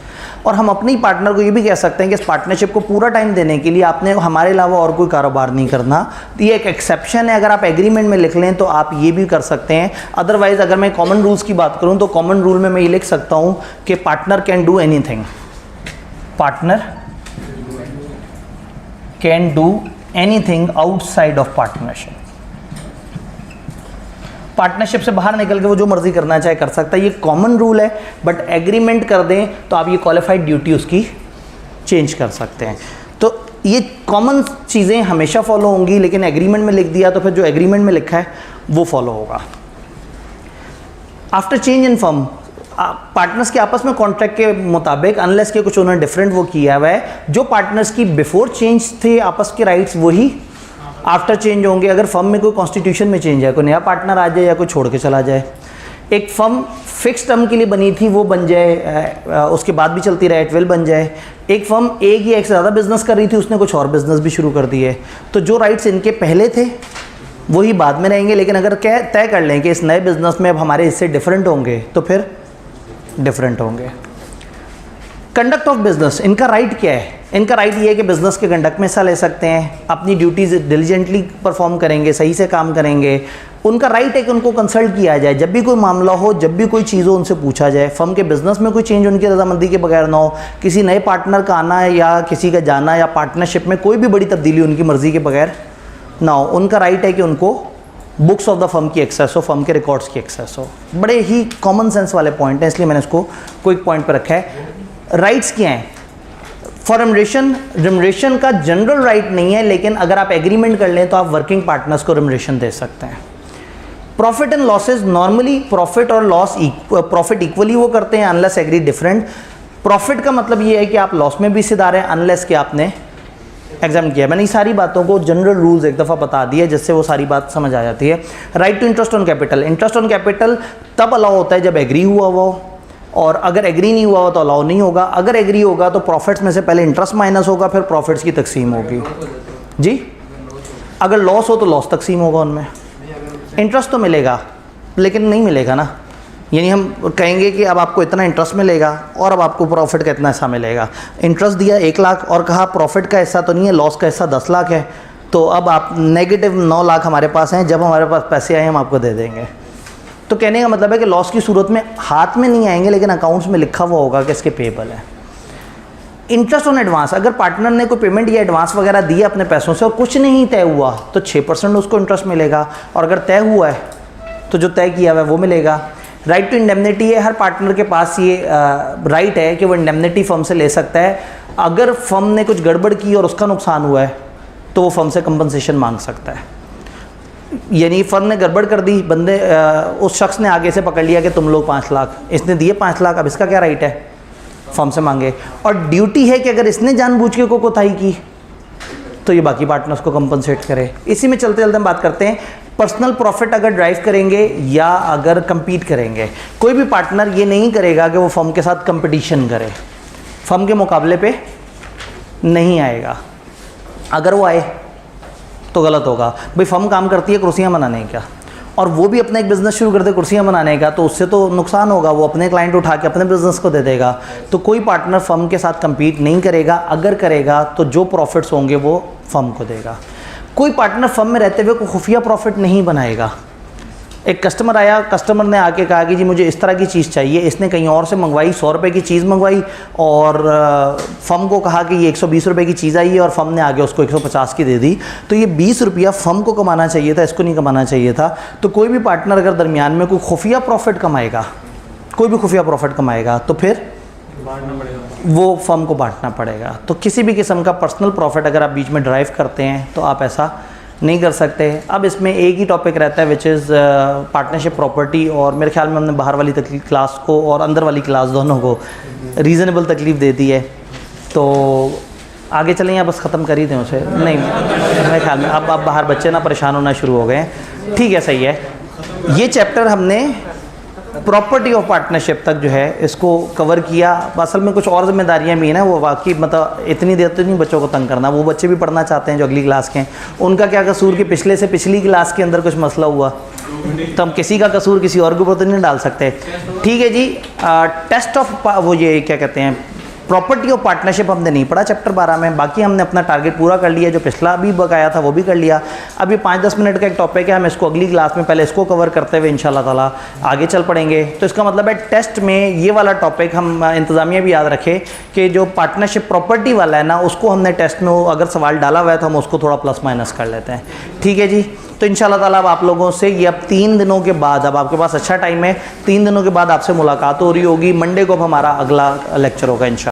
और हम अपने ही पार्टनर को ये भी कह सकते हैं कि इस पार्टनरशिप को पूरा टाइम देने के लिए आपने हमारे अलावा और कोई कारोबार नहीं करना। तो ये एक एक्सेप्शन है, अगर आप एग्रीमेंट में लिख लें तो आप ये भी कर सकते हैं। अदरवाइज अगर मैं कॉमन रूल्स की बात करूं तो कॉमन रूल में मैं ये लिख सकता हूं कि partner can do anything, partner can do anything outside of partnership. Partnership से बाहर निकल के वो जो मर्जी करना चाहे कर सकता है, ये कॉमन रूल है। बट एग्रीमेंट कर दें तो आप ये क्वालिफाइड ड्यूटी उसकी चेंज कर सकते हैं। तो ये कॉमन चीज़ें हमेशा फॉलो होंगी, लेकिन एग्रीमेंट में लिख दिया तो फिर जो एग्रीमेंट में लिखा है वो फॉलो होगा। After change in firm, partners के आपस में कॉन्ट्रैक्ट के मुताबिक, अनलेस के कुछ उन्होंने डिफरेंट वो किया हुआ है, जो पार्टनर्स की बिफोर चेंज थे आपस के राइट्स वही आफ्टर चेंज होंगे। अगर फर्म में कोई कॉन्स्टिट्यूशन में चेंज है, कोई नया पार्टनर आ जाए या कोई छोड़ के चला जाए, एक फर्म फिक्स टर्म के लिए बनी थी वो बन जाए, उसके बाद भी चलती रहे, ट्वेल्व बन जाए। एक फर्म एक या एक से ज़्यादा बिजनेस कर रही थी, उसने कुछ और बिजनेस भी शुरू कर दिए, तो जो राइट्स इनके पहले थे वही बाद में रहेंगे। लेकिन अगर क्या तय कर लें कि इस नए बिजनेस में अब हमारे इससे डिफरेंट होंगे तो फिर डिफरेंट होंगे। कंडक्ट ऑफ बिजनेस, इनका राइट क्या है? इनका राइट ये है कि बिजनेस के कंडक्ट में हिस्सा ले सकते हैं, अपनी ड्यूटीज डिलीजेंटली परफॉर्म करेंगे, सही से काम करेंगे। उनका राइट है कि उनको कंसल्ट किया जाए, जब भी कोई मामला हो, जब भी कोई चीज़ हो उनसे पूछा जाए। फर्म के बिजनेस में कोई चेंज उनकी रजामंदी के बगैर ना हो, किसी नए पार्टनर का आना या किसी का जाना या पार्टनरशिप में कोई भी बड़ी तब्दीली उनकी मर्जी के बगैर ना हो। उनका राइट है कि उनको बुक्स ऑफ द फर्म की एक्सेस हो, फर्म के रिकॉर्ड्स की एक्सेस हो। बड़े ही कॉमन सेंस वाले पॉइंट हैं, इसलिए मैंने इसको क्विक पॉइंट पर रखा है। राइट्स क्या हैं? फॉर रिमरेशन का जनरल राइट नहीं है, लेकिन अगर आप एग्रीमेंट कर लें तो आप वर्किंग पार्टनर्स को रिमरेशन दे सकते हैं। Profit and losses, normally profit और लॉस प्रॉफिट इक्वली वो करते हैं अनलेस एग्री डिफरेंट। प्रॉफिट का मतलब ये है कि आप लॉस में भी हिस्सेदार हैं अनलेस कि आपने एग्जाम किया। मैंने सारी बातों को जनरल रूल्स एक दफ़ा बता दिए जिससे वो सारी बात समझ आ जाती है। Right to interest on capital, interest on capital तब अलाउ होता है जब एग्री हुआ हो, और अगर एग्री नहीं हुआ हो तो अलाउ नहीं होगा। अगर एग्री होगा तो प्रॉफिट्स में से पहले इंटरेस्ट माइनस होगा, फिर प्रॉफिट्स की तकसीम होगी जी। अगर लॉस हो तो लॉस तकसीम होगा, उनमें इंटरेस्ट तो मिलेगा लेकिन नहीं मिलेगा ना। यानी हम कहेंगे कि अब आपको इतना इंटरेस्ट मिलेगा और अब आपको प्रॉफिट का इतना हिस्सा मिलेगा। इंटरेस्ट दिया 1 लाख और कहा प्रॉफिट का हिस्सा तो नहीं है, लॉस का हिस्सा 10 लाख है, तो अब आप नेगेटिव 9 लाख हमारे पास हैं, जब हमारे पास पैसे आए हम आपको दे देंगे। तो कहने का मतलब है कि लॉस की सूरत में हाथ में नहीं आएंगे, लेकिन अकाउंट्स में लिखा हुआ होगा कि इसके पेबल है। इंटरेस्ट ऑन एडवांस, अगर पार्टनर ने कोई पेमेंट या एडवांस वगैरह दिया अपने पैसों से और कुछ नहीं तय हुआ तो 6% उसको इंटरेस्ट मिलेगा, और अगर तय हुआ है तो जो तय किया हुआ है वो मिलेगा। राइट टू इंडेमनिटी है, हर पार्टनर के पास ये राइट है कि वो इंडेमनिटी फर्म से ले सकता है। अगर फर्म ने कुछ गड़बड़ की और उसका नुकसान हुआ है तो वो फर्म से कंपनसेशन मांग सकता है। यानी फर्म ने गड़बड़ कर दी, बंदे उस शख्स ने आगे से पकड़ लिया कि तुम लोग 5 लाख, इसने दिए 5 लाख, अब इसका क्या राइट है, फर्म से मांगे। और ड्यूटी है कि अगर इसने जानबूझ के कोताही की तो ये बाकी पार्टनर्स को कंपनसेट करे। इसी में चलते चलते हम बात करते हैं पर्सनल प्रॉफिट अगर ड्राइव करेंगे या अगर compete करेंगे। कोई भी पार्टनर ये नहीं करेगा कि वो फर्म के साथ कंपटीशन करे, फर्म के मुकाबले पे नहीं आएगा। अगर वो आए तो गलत होगा। भाई फर्म काम करती है कुर्सियाँ बनाने का, और वो भी अपना एक बिज़नेस शुरू कर दे कुर्सियाँ बनाने का, तो उससे तो नुकसान होगा, वो अपने क्लाइंट उठा के अपने बिज़नेस को दे देगा। तो कोई पार्टनर फर्म के साथ compete नहीं करेगा, अगर करेगा तो जो प्रॉफिट्स होंगे वो फर्म को देगा। कोई पार्टनर फर्म में रहते हुए कोई खुफिया प्रॉफिट नहीं बनाएगा। एक कस्टमर आया, कस्टमर ने आके कहा कि जी मुझे इस तरह की चीज़ चाहिए, इसने कहीं और से मंगवाई, 100 रुपये की चीज़ मंगवाई और फर्म को कहा कि ये 120 रुपये की चीज़ आई है और फर्म ने आगे उसको 150 की दे दी। तो ये 20 रुपया फर्म को कमाना चाहिए था, इसको नहीं कमाना चाहिए था। तो कोई भी पार्टनर अगर दरमियान में कोई खुफिया प्रॉफिट कमाएगा, कोई भी खुफिया प्रॉफिट कमाएगा, तो फिर वो फर्म को बांटना पड़ेगा। तो किसी भी किस्म का पर्सनल प्रॉफिट अगर आप बीच में ड्राइव करते हैं तो आप ऐसा नहीं कर सकते। अब इसमें एक ही टॉपिक रहता है विच इज़ पार्टनरशिप प्रॉपर्टी, और मेरे ख्याल में हमने बाहर वाली क्लास को और अंदर वाली क्लास दोनों को रीज़नेबल तकलीफ़ दे दी है। तो आगे चलें या बस ख़त्म कर ही दें उसे? नहीं, मेरे ख्याल में अब बाहर बच्चे ना परेशान होना शुरू हो गए हैं। ठीक है, सही है। ये चैप्टर हमने प्रॉपर्टी ऑफ पार्टनरशिप तक जो है इसको कवर किया। असल में कुछ और जिम्मेदारियां भी हैं ना, वो वाकई मतलब इतनी देर तो नहीं बच्चों को तंग करना, वो बच्चे भी पढ़ना चाहते हैं जो अगली क्लास के हैं। उनका क्या कसूर कि पिछले से पिछली क्लास के अंदर कुछ मसला हुआ, तो हम किसी का कसूर किसी और के ऊपर तो नहीं डाल सकते। ठीक है जी। टेस्ट ऑफ वो ये क्या कहते हैं प्रॉपर्टी ऑफ पार्टनरशिप हमने नहीं पढ़ा चैप्टर 12 में। बाकी हमने अपना टारगेट पूरा कर लिया, जो पिछला भी बकाया था वो भी कर लिया। अब ये 5-10 मिनट का एक टॉपिक है, हम इसको अगली क्लास में पहले इसको कवर करते हुए इंशाल्लाह ताला आगे चल पड़ेंगे। तो इसका मतलब है टेस्ट में ये वाला टॉपिक हम इंतज़ामिया भी याद रखें कि जो पार्टनरशिप प्रॉपर्टी वाला है ना, उसको हमने टेस्ट में अगर सवाल डाला हुआ है तो हम उसको थोड़ा प्लस माइनस कर लेते हैं। ठीक है जी। तो इंशाल्लाह ताला अब आप लोगों से ये अब 3 दिनों के बाद, अब आपके पास अच्छा टाइम है, 3 दिनों के बाद आपसे मुलाकात हो रही होगी। मंडे को अब हमारा अगला लेक्चर होगा इंशाल्लाह।